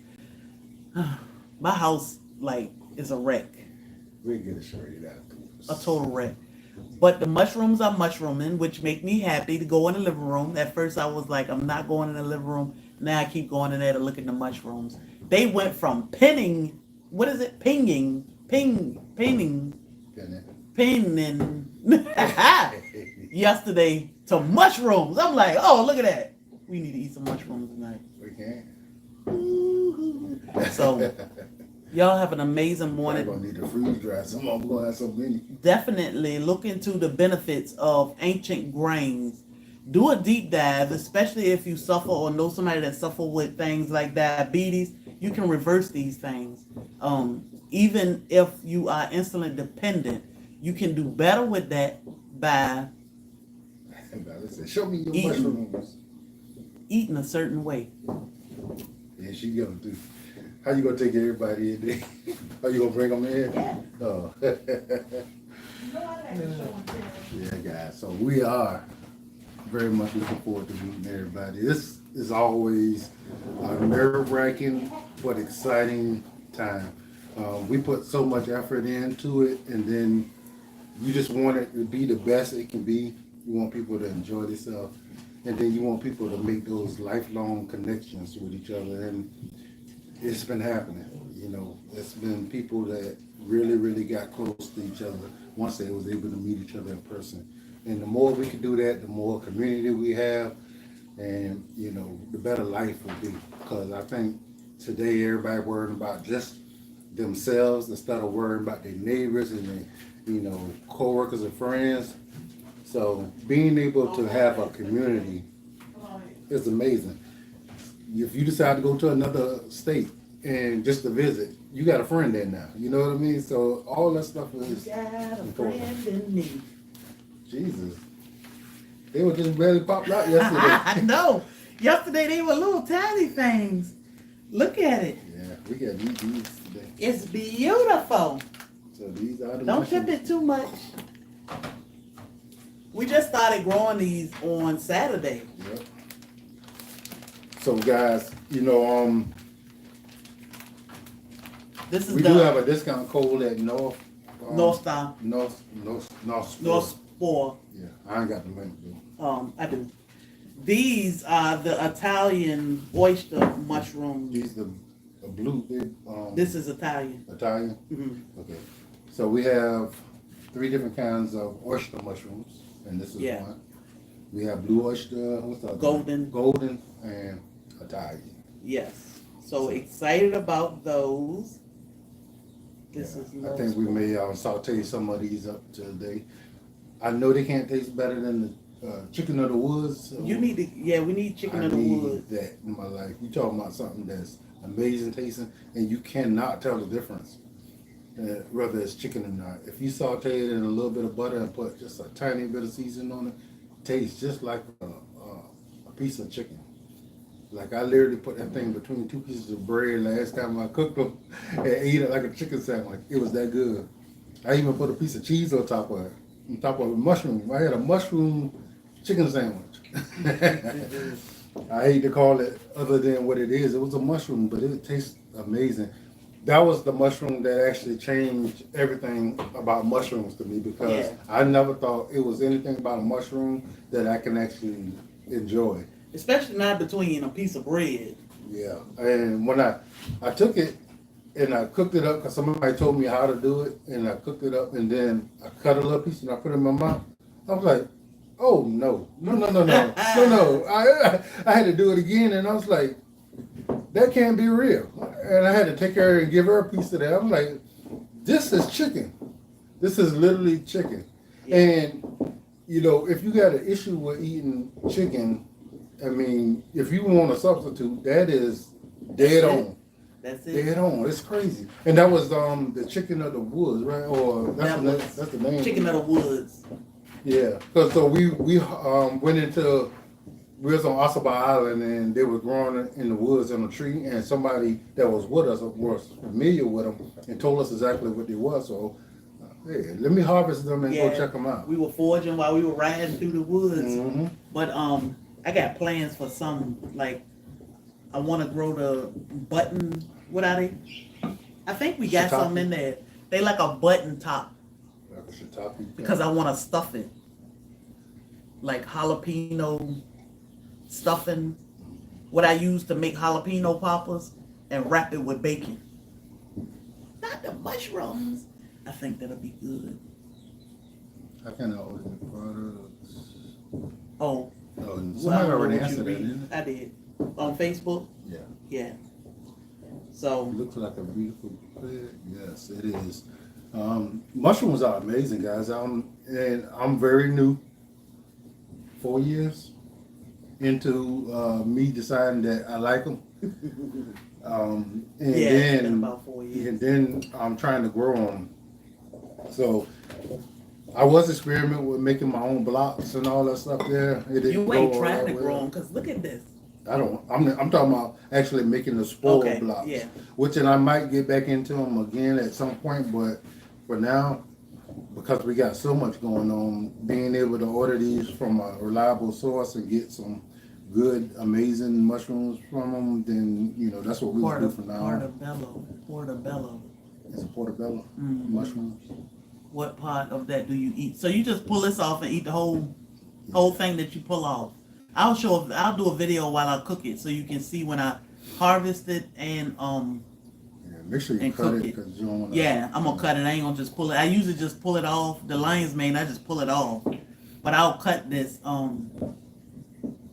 my house is a wreck. We'll get it straightened out. A total wreck. But the mushrooms are mushrooming, which make me happy to go in the living room. At first I was like, I'm not going in the living room. Now I keep going in there to look at the mushrooms. They went from pinning yesterday to mushrooms. I'm like, oh, look at that. We need to eat some mushrooms tonight. We can. So, y'all have an amazing morning. I'm going to need to freeze dry some. I'm going to have so many. Definitely look into the benefits of ancient grains. Do a deep dive, especially if you suffer or know somebody that suffer with things like diabetes. You can reverse these things. Even if you are insulin dependent, you can do better with that by show me your mushrooms. Eating a certain way. Yeah, she going to. How you going to take everybody in there? Are you going to bring them in? Yeah. Oh. Yeah, guys. So we are very much looking forward to meeting everybody. This is always a nerve-wracking but exciting time. We put so much effort into it, and then you just want it to be the best it can be. You want people to enjoy themselves, and then you want people to make those lifelong connections with each other. And it's been happening. You know, it's been people that really got close to each other once they was able to meet each other in person. And the more we can do that, the more community we have, and you know, the better life will be. Because I think today everybody worrying about just themselves instead of worrying about their neighbors and their, you know, co-workers and friends. So being able to have a community is amazing. If you decide to go to another state and just to visit, you got a friend there now. You know what I mean? So all that stuff is got a important. friend in me. Jesus. They were just barely popped out yesterday. I know. Yesterday they were little tiny things. Look at it. Yeah, we got these today. It's beautiful. So these are the Don't tip mushrooms. it too much. We just started growing these on Saturday. Yep. So guys, you know, This is we do have a discount code at North Star. North Spore. Yeah, I ain't got the link though. I do. These are the Italian oyster mushrooms. These the blue. This is Italian. Italian. Mm-hmm. Okay. So we have 3 different kinds of oyster mushrooms, and this is one. We have blue oyster. What's the other? Golden and Italian. Yes. So excited about those. This is. I think we may saute some of these up today. I know they can't taste better than the chicken of the woods. So you need to. Yeah, we need chicken of the woods. That in my life. You talking about something that's amazing tasting, and you cannot tell the difference. Whether it's chicken or not. If you saute it in a little bit of butter and put just a tiny bit of seasoning on it, it tastes just like a piece of chicken. Like I literally put that thing between 2 pieces of bread last time I cooked them and ate it like a chicken sandwich. It was that good. I even put a piece of cheese on top of it. On top of a mushroom. I had a mushroom chicken sandwich. I hate to call it other than what it is. It was a mushroom, but it tastes amazing. That was the mushroom that actually changed everything about mushrooms to me, because I never thought it was anything about a mushroom that I can actually enjoy. Especially not between a piece of bread. Yeah, and when I took it and I cooked it up, because somebody told me how to do it, and I cooked it up, and then I cut a little piece and I put it in my mouth. I was like, oh no. I had to do it again, and I was like, that can't be real. And I had to take her and give her a piece of that. I'm like, this is chicken. This is literally chicken. Yeah. And, you know, if you got an issue with eating chicken, I mean, if you want a substitute, that is dead on. That's it. Dead on. It's crazy. And that was the chicken of the woods, right? Or that's the name. Chicken of the woods. Yeah. So we went into. We was on Osaba Island, and they were growing in the woods on a tree, and somebody that was with us was familiar with them and told us exactly what they were. So, hey, let me harvest them and go check them out. We were foraging while we were riding through the woods. Mm-hmm. But I got plans for some, like, I want to grow the button, what are they? I think we got some in there. They like a button top. Like a shiitake? Because I want to stuff it. Like jalapeno stuffing, what I use to make jalapeno poppers, and wrap it with bacon. Not the mushrooms. I think that'll be good. I kind of order the products. Oh. Somebody already answered that, didn't I did. On Facebook? Yeah. Yeah. So. It looks like a beautiful plant. Yes, it is. Mushrooms are amazing, guys. And I'm very new. 4 years into me deciding that I like them. It's been about 4 years. And then I'm trying to grow them. So I was experimenting with making my own blocks and all that stuff there. You ain't trying to grow them, because look at this. I'm talking about actually making the spore blocks. Yeah. Which, and I might get back into them again at some point, but for now, because we got so much going on, being able to order these from a reliable source and get some good, amazing mushrooms from them, then, you know, that's what we do for now. Portobello. It's a portobello mushrooms. What part of that do you eat? So you just pull this off and eat the whole thing that you pull off. I'll do a video while I cook it so you can see when I harvest it and Make sure you and cut cook it it. because you don't want to. Yeah, I'm gonna cut it. I ain't gonna just pull it. I usually just pull it off. The lion's mane, I just pull it off. But I'll cut this, and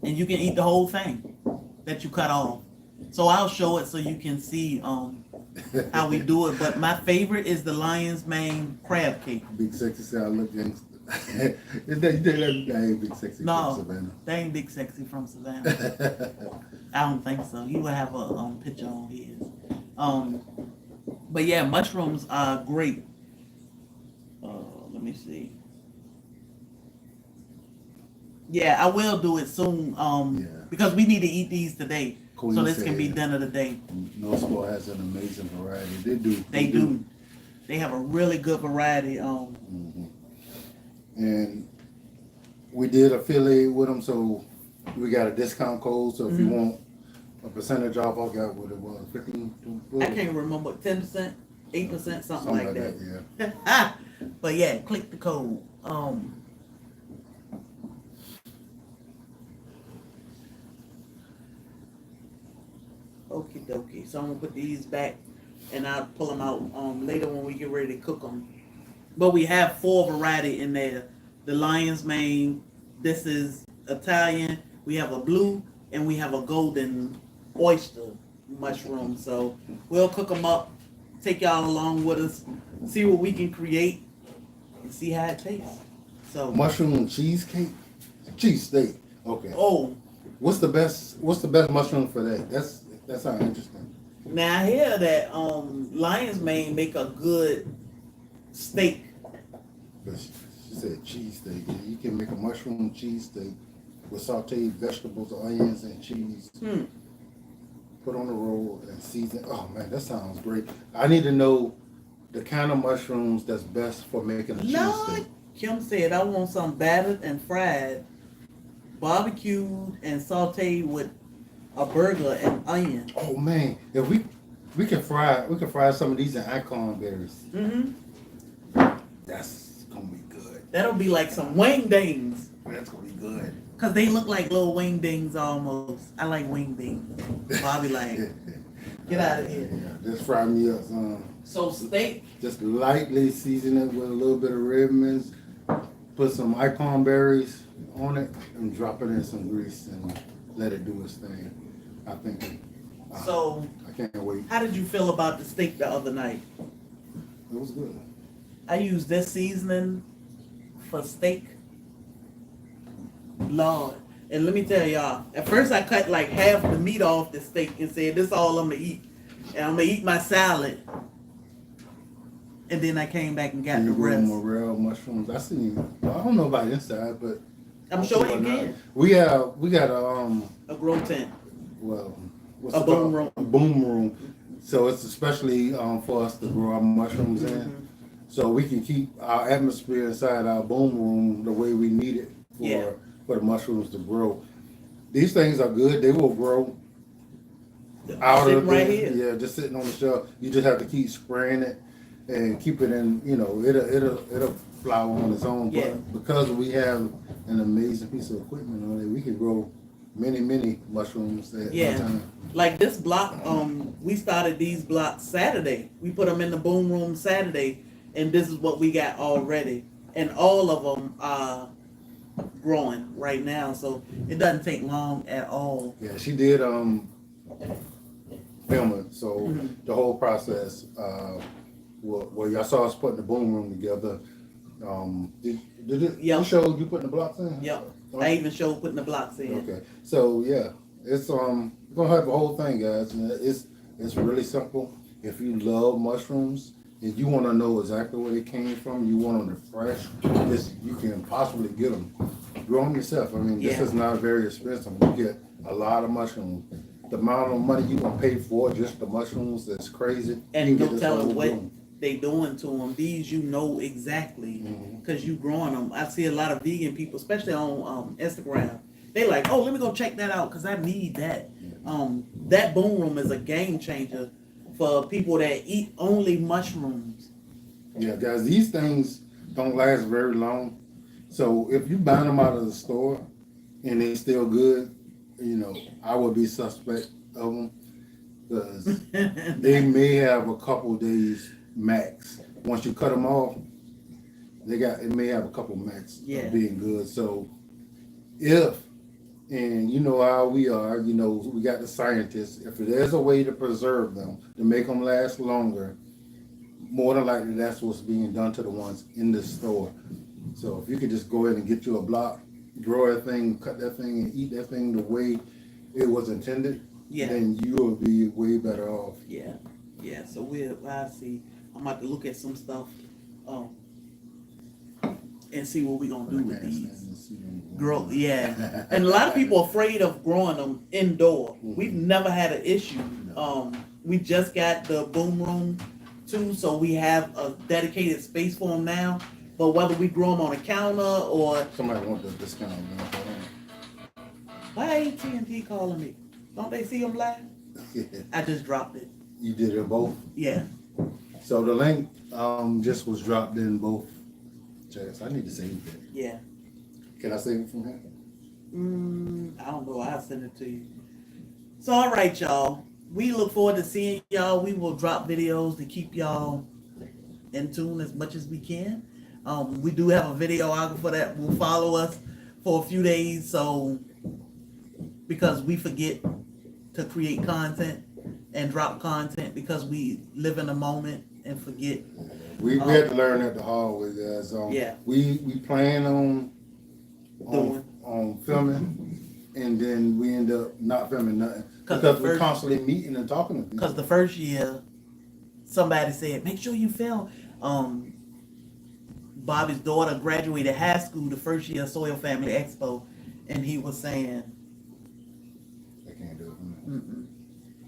you can eat the whole thing that you cut off. So I'll show it so you can see how we do it. But my favorite is the lion's mane crab cake. Big Sexy said I look gangster. Is that ain't Big Sexy No, from Savannah? they ain't Big Sexy from Savannah. I don't think so. He would have a picture on his. But yeah, mushrooms are great. Let me see. Yeah, I will do it soon. Because we need to eat these today, Queen so this can said, be dinner today. North Sport has an amazing variety. They do. They have a really good variety. And we did affiliate with them, so we got a discount code. So if you want a percentage off, I got what it was, 15. I can't remember, 10%, 8%, something like that. Yeah. But yeah, click the code. Okie dokie. So I'm gonna put these back, and I'll pull them out later when we get ready to cook them. But we have 4 variety in there. The lion's mane. This is Italian. We have a blue, and we have a golden oyster mushroom. So we'll cook them up. Take y'all along with us. See what we can create, and see how it tastes. So Mushroom cheesecake, cheesesteak. Okay. Oh, What's the best mushroom for that? That sounds interesting. now I hear that lion's mane make a good steak. But she said cheesesteak. Yeah, you can make a mushroom cheesesteak with sauteed vegetables, onions, and cheese. Put on the roll and season. Oh man, that sounds great. I need to know the kind of mushrooms that's best for making a cheesesteak. Kim said I want some battered and fried, barbecued and sauteed with a burger and onion. Oh man, if we can fry some of these in icon berries. That's gonna be good. That'll be like some wing dings. That's gonna be good. Cause they look like little wing dings almost. I like wing dings. So I'll be like, get out of here. Yeah, just fry me up some. So steak. Just lightly season it with a little bit of red mince. Put some icon berries on it and drop it in some grease and let it do its thing. I think. So I can't wait. how did you feel about the steak the other night? It was good. I used this seasoning for steak. Lord. And let me tell y'all, at first I cut like half the meat off the steak and said, this is all I'm gonna eat. And I'm gonna eat my salad. And then I came back and got the rest. Morel mushrooms. I don't know about inside, but I'm sure you can. We got A grow tent. well, what's A it boom called? room. A boom room. So it's especially for us to grow our mushrooms in, so we can keep our atmosphere inside our boom room the way we need it for the mushrooms to grow. These things are good. They will grow out Sitting of right it. here. Yeah, just sitting on the shelf. You just have to keep spraying it and keep it in. You know, it'll flower on its own. Yeah. But because we have an amazing piece of equipment on it, we can grow many mushrooms at one time. Like this block, we started these blocks Saturday. We put them in the boom room Saturday, and this is what we got already. And all of them are growing right now, so it doesn't take long at all. Yeah, she did film it, so the whole process. Well, y'all saw us putting the boom room together. Did it? Yep. You showed you putting the blocks in? Yep. I even showed putting the blocks in. Okay, so yeah, it's we're gonna have the whole thing, guys. And it's really simple. If you love mushrooms and you want to know exactly where they came from, you want them fresh, you can possibly get them. Grow them yourself. I mean, this is not very expensive. You get a lot of mushrooms. The amount of money you gonna pay for just the mushrooms is crazy. And don't tell them what they doing to them. These you know exactly because you growing them. I see a lot of vegan people, especially on Instagram. They like, oh, let me go check that out because I need that. That boom room is a game changer for people that eat only mushrooms. Yeah, guys, these things don't last very long. So if you buy them out of the store and they're still good, you know, I would be suspect of them. because they may have a couple days max. Once you cut them off, it may have a couple max of being good. So and you know how we are, you know, we got the scientists. If there's a way to preserve them, to make them last longer, more than likely that's what's being done to the ones in the store. So if you could just go ahead and get you a block, grow that thing, cut that thing, and eat that thing the way it was intended, then you will be way better off. Yeah. So I see. I'm about to look at some stuff, and see what we're gonna do with these. Grow, and a lot of people are afraid of growing them indoor. We've never had an issue. We just got the boom room too, so we have a dedicated space for them now. But whether we grow them on a counter or somebody want the discount. Why AT&T calling me? Don't they see them live? I just dropped it. You did it both? Yeah. So the link just was dropped in both chats. I need to save it. Yeah. Can I save it from here? I don't know. I'll send it to you. So all right, y'all. We look forward to seeing y'all. We will drop videos to keep y'all in tune as much as we can. We do have a videographer that will follow us for a few days, so because we forget to create content and drop content because we live in the moment and forget. We had to learn that the hard way, guys. We plan on filming, and then we end up not filming nothing because we're constantly meeting and talking to people. Because the first year, somebody said, make sure you film. Bobby's daughter graduated high school the first year of SoilFamily Expo, and he was saying, I can't do it.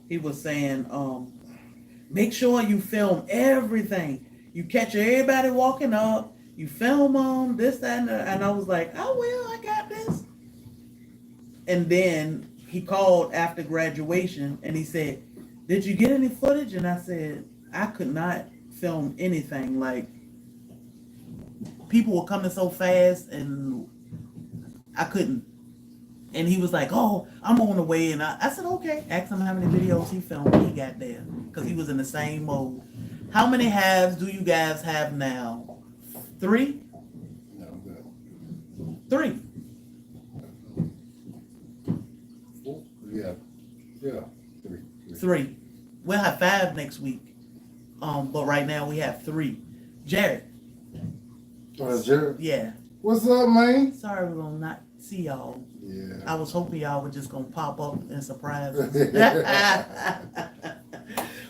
He was saying, make sure you film everything. You catch everybody walking up, you film this, that, and I was like, I will, I got this. And then he called after graduation and he said, did you get any footage? And I said, I could not film anything. Like, people were coming so fast and I couldn't. And he was like, oh, I'm on the way. And I said, okay. Asked him how many videos he filmed when he got there. Because he was in the same mode. How many halves do you guys have now? 3? No, good. 3. 4? Yeah. 3. 3. We'll have 5 next week. But right now we have 3. Jared. Jared? Yeah. What's up, man? Sorry we're gonna not see y'all. Yeah. I was hoping y'all were just gonna pop up and surprise us.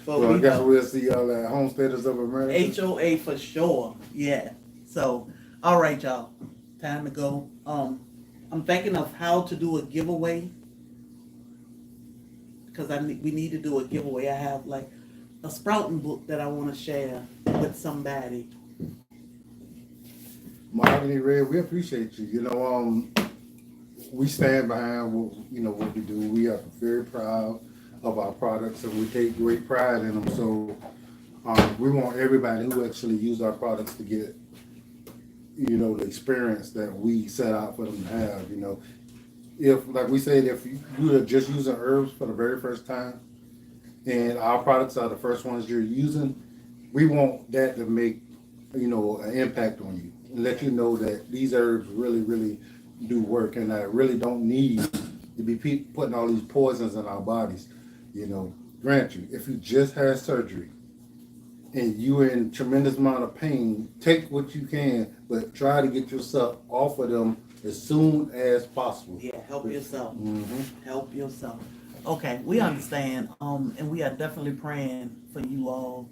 Well, I guess we'll see y'all at Homesteaders of America. HOA for sure. Yeah. So, all right, y'all. Time to go. I'm thinking of how to do a giveaway because we need to do a giveaway. I have like a sprouting book that I want to share with somebody. Mahogany Red, we appreciate you. You know, we stand behind what we do. We are very proud of our products, and we take great pride in them. So we want everybody who actually use our products to get, the experience that we set out for them to have. If, like we said, if you are just using herbs for the very first time, and our products are the first ones you're using, we want that to make, an impact on you. And let you know that these herbs really, really do work, and I really don't need to be putting all these poisons in our bodies. Grant you, if you just had surgery and you're in tremendous amount of pain, take what you can, but try to get yourself off of them as soon as possible. Yeah, help yourself. Mm-hmm. Help yourself. Okay, we understand, and we are definitely praying for you all.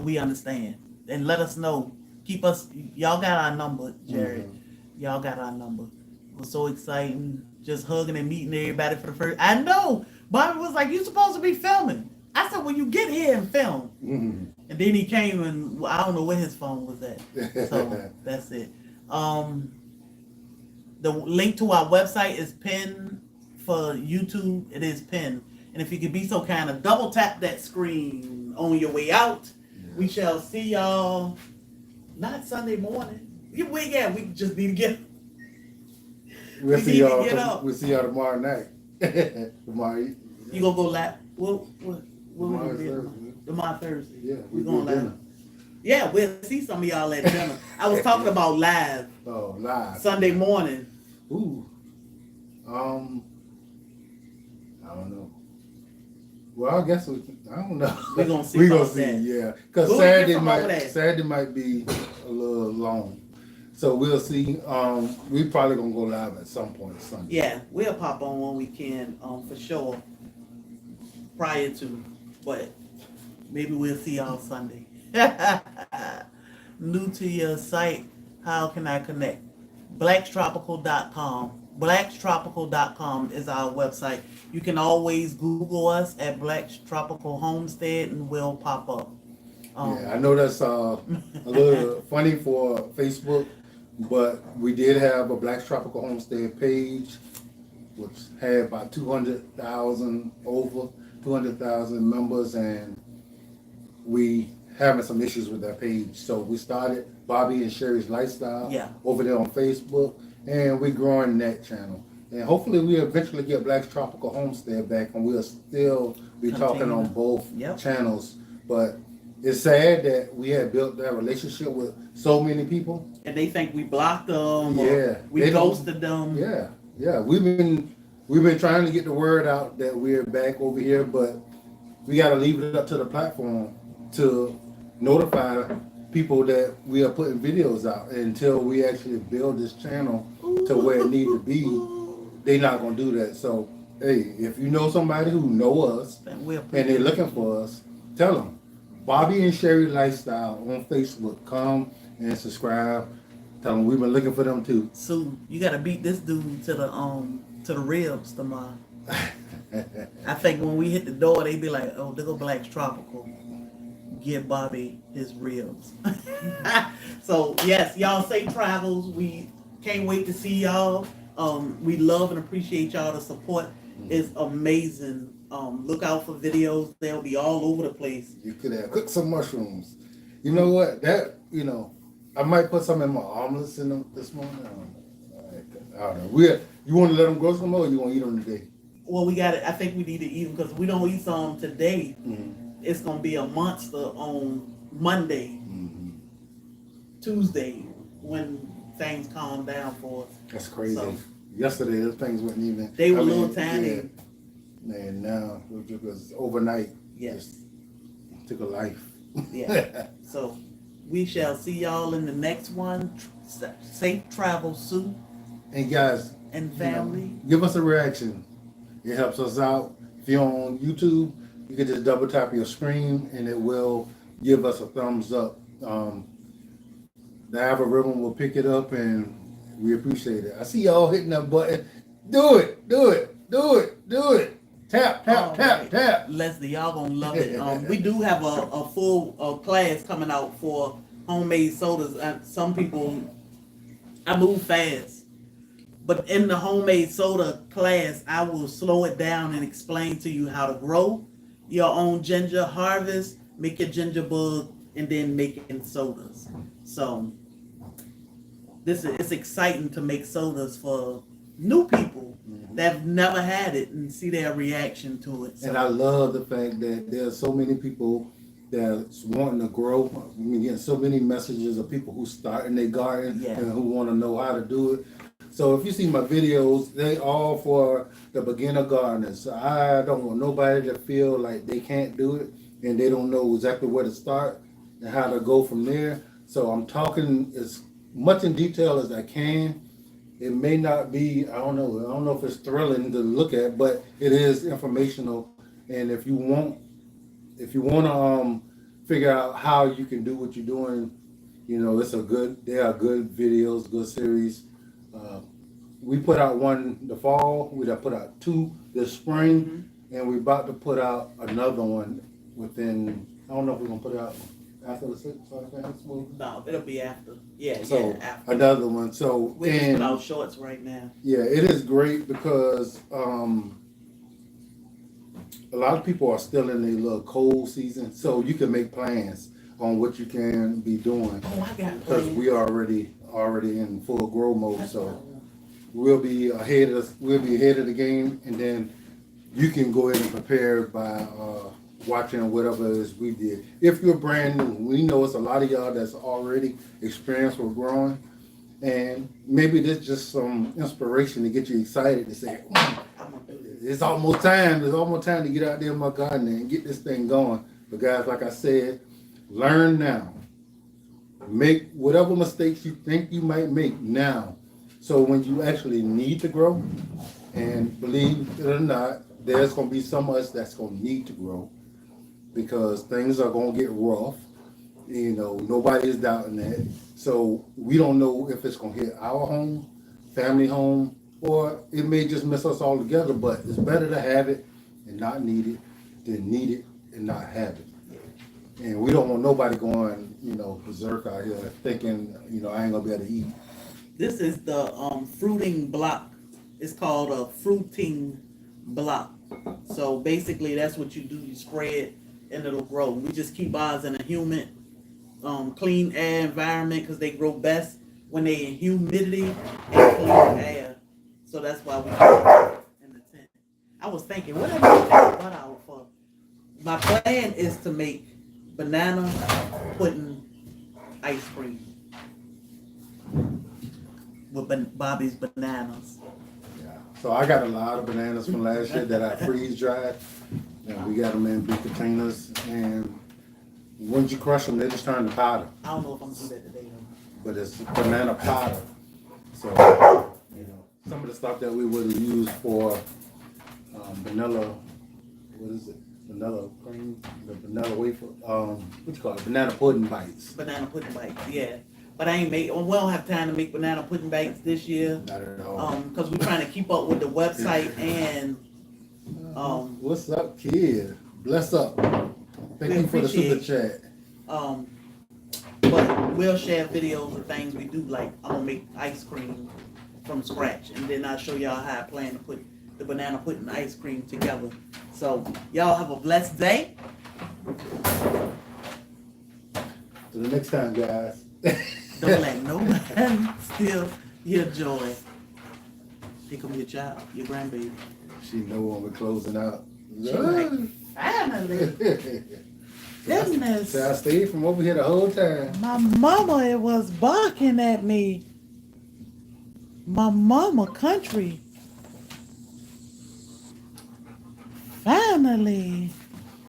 We understand, and let us know. Keep us. Y'all got our number, Jared. Mm-hmm. Y'all got our number. It was so exciting, just hugging and meeting everybody for the first. I know. Bobby was like, "You supposed to be filming." I said, "Well, you get here and film." Mm-hmm. And then he came, and I don't know where his phone was at. So that's it. The link to our website is pinned for YouTube. It is pinned. And if you could be so kind of double tap that screen on your way out, we shall see y'all not Sunday morning. We just need to get. We'll see y'all tomorrow night. You gonna go live? What we gonna be? Thursday. Tomorrow Thursday. Yeah, we we going do live. dinner. Yeah, we'll see some of y'all at dinner. I was talking about live. Oh, live. Sunday morning. Ooh. I don't know. Well, I guess I don't know. We're gonna see. We gonna about see, that. yeah. Because We'll get from over there. Saturday might be a little long, so we'll see. We probably gonna go live at some point Sunday. Yeah, we'll pop on when we can, for sure. Prior to, but maybe we'll see y'all Sunday. New to your site, how can I connect? Blacktropical.com. Blacktropical.com is our website. You can always Google us at Tropical Homestead and we'll pop up. Yeah, I know that's a little funny for Facebook, but we did have a Black Tropical Homestead page, which had about 200,000 members, and we having some issues with that page. So we started Bobby and Sherry's Lifestyle over there on Facebook, and we're growing that channel. And hopefully we eventually get Black Tropical Homestead back, and we'll still be talking on both channels. But it's sad that we had built that relationship with so many people. And they think we blocked them or we ghosted them. Yeah. We've been trying to get the word out that we're back over here, but we got to leave it up to the platform to notify people that we are putting videos out. Until we actually build this channel to where it needs to be, they're not going to do that. So, hey, if you know somebody who know us and they're looking for us, tell them. Bobby and Sherry Lifestyle on Facebook. Come and subscribe. Tell them we've been looking for them too. So you got to beat this dude to the ribs tomorrow. I think when we hit the door, they be like, "Oh, there go Black Tropical. Give Bobby his ribs." So yes, y'all safe travels. We can't wait to see y'all. We love and appreciate y'all. The support is amazing. Look out for videos. They'll be all over the place. You could have cooked some mushrooms. You know what? I might put some in my omelets in them this morning. I don't know. You want to let them grow some more, or you want to eat them today? Well, we got it. I think we need to eat them because we don't eat some today. It's gonna be a monster on Monday, Tuesday, when things calm down for us. That's crazy. So, yesterday, those things weren't even. They were a little tiny. Yeah. Man, now it was overnight. Yes. Just took a life. Yeah. So we shall see y'all in the next one. Safe travel, Sue. And guys and family. Give us a reaction. It helps us out. If you're on YouTube, you can just double tap your screen and it will give us a thumbs up. The algorithm will pick it up and we appreciate it. I see y'all hitting that button. Do it. Tap. Leslie, y'all gonna love it. We do have a full class coming out for homemade sodas. Some people, I move fast, but in the homemade soda class, I will slow it down and explain to you how to grow your own ginger, harvest, make your ginger bug, and then make it in sodas. So it's exciting to make sodas for new people that have never had it and see their reaction to it. So. And I love the fact that there's so many people that's wanting to grow. We're getting so many messages of people who start in their garden and who want to know how to do it. So if you see my videos, they all for the beginner gardeners. So I don't want nobody to feel like they can't do it and they don't know exactly where to start and how to go from there. So I'm talking as much in detail as I can. It may not be, I don't know if it's thrilling to look at, but it is informational. And if you want to figure out how you can do what you're doing, they are good videos, good series. We put out one the fall, we put out 2 this spring, and we're about to put out another one within, I don't know if we're going to put it out after the Expo. No, it'll be after. After. Another one. So we're just put out shorts right now. Yeah, it is great because a lot of people are still in their little cold season, so you can make plans on what you can be doing. Oh, I got because we already in full grow mode, so we'll be ahead of the game, and then you can go ahead and prepare by watching whatever it is we did. If you're brand new, we know it's a lot of y'all that's already experienced with growing, and maybe there's just some inspiration to get you excited to say, it's almost time. It's almost time to get out there in my garden and get this thing going. But guys, like I said, learn now. Make whatever mistakes you think you might make now. So when you actually need to grow, and believe it or not, there's going to be some of us that's going to need to grow because things are going to get rough. You know, nobody is doubting that. So we don't know if it's going to hit our home, family home, or it may just miss us all together. But it's better to have it and not need it than need it and not have it. And we don't want nobody going, you know, berserk out here thinking, you know, I ain't going to be able to eat. This is the fruiting block. It's called a fruiting block. So basically that's what you do. You spray it and it'll grow. We just keep ours in a humid, clean air environment because they grow best when they in humidity and clean air. So that's why we do it in the tent. I was thinking, what am I making butt out for? My plan is to make banana pudding ice cream with Bobby's bananas. Yeah. So I got a lot of bananas from last year that I freeze dried. And we got them in big containers. And once you crush them, they just turn to powder. I don't know if I'm gonna do that today though. But it's banana powder. So, you know, some of the stuff that we would have used for vanilla, what is it? Vanilla cream, the vanilla wafer, what you call it? Banana pudding bites. Banana pudding bites, yeah. But I ain't make. We don't have time to make banana pudding bites this year. Not at all. Because we're trying to keep up with the website and. What's up, kid? Bless up. Thank you for the super chat. But we'll share videos of things we do. Like I'm gonna make ice cream from scratch, and then I'll show y'all how I plan to put the banana pudding ice cream together. So y'all have a blessed day. Till the next time, guys. Don't let no man steal your joy. Pick up your child, your grandbaby. She know when we're closing out. She like, finally. Goodness. So I stayed from over here the whole time. My mama, it was barking at me. My mama country. Finally.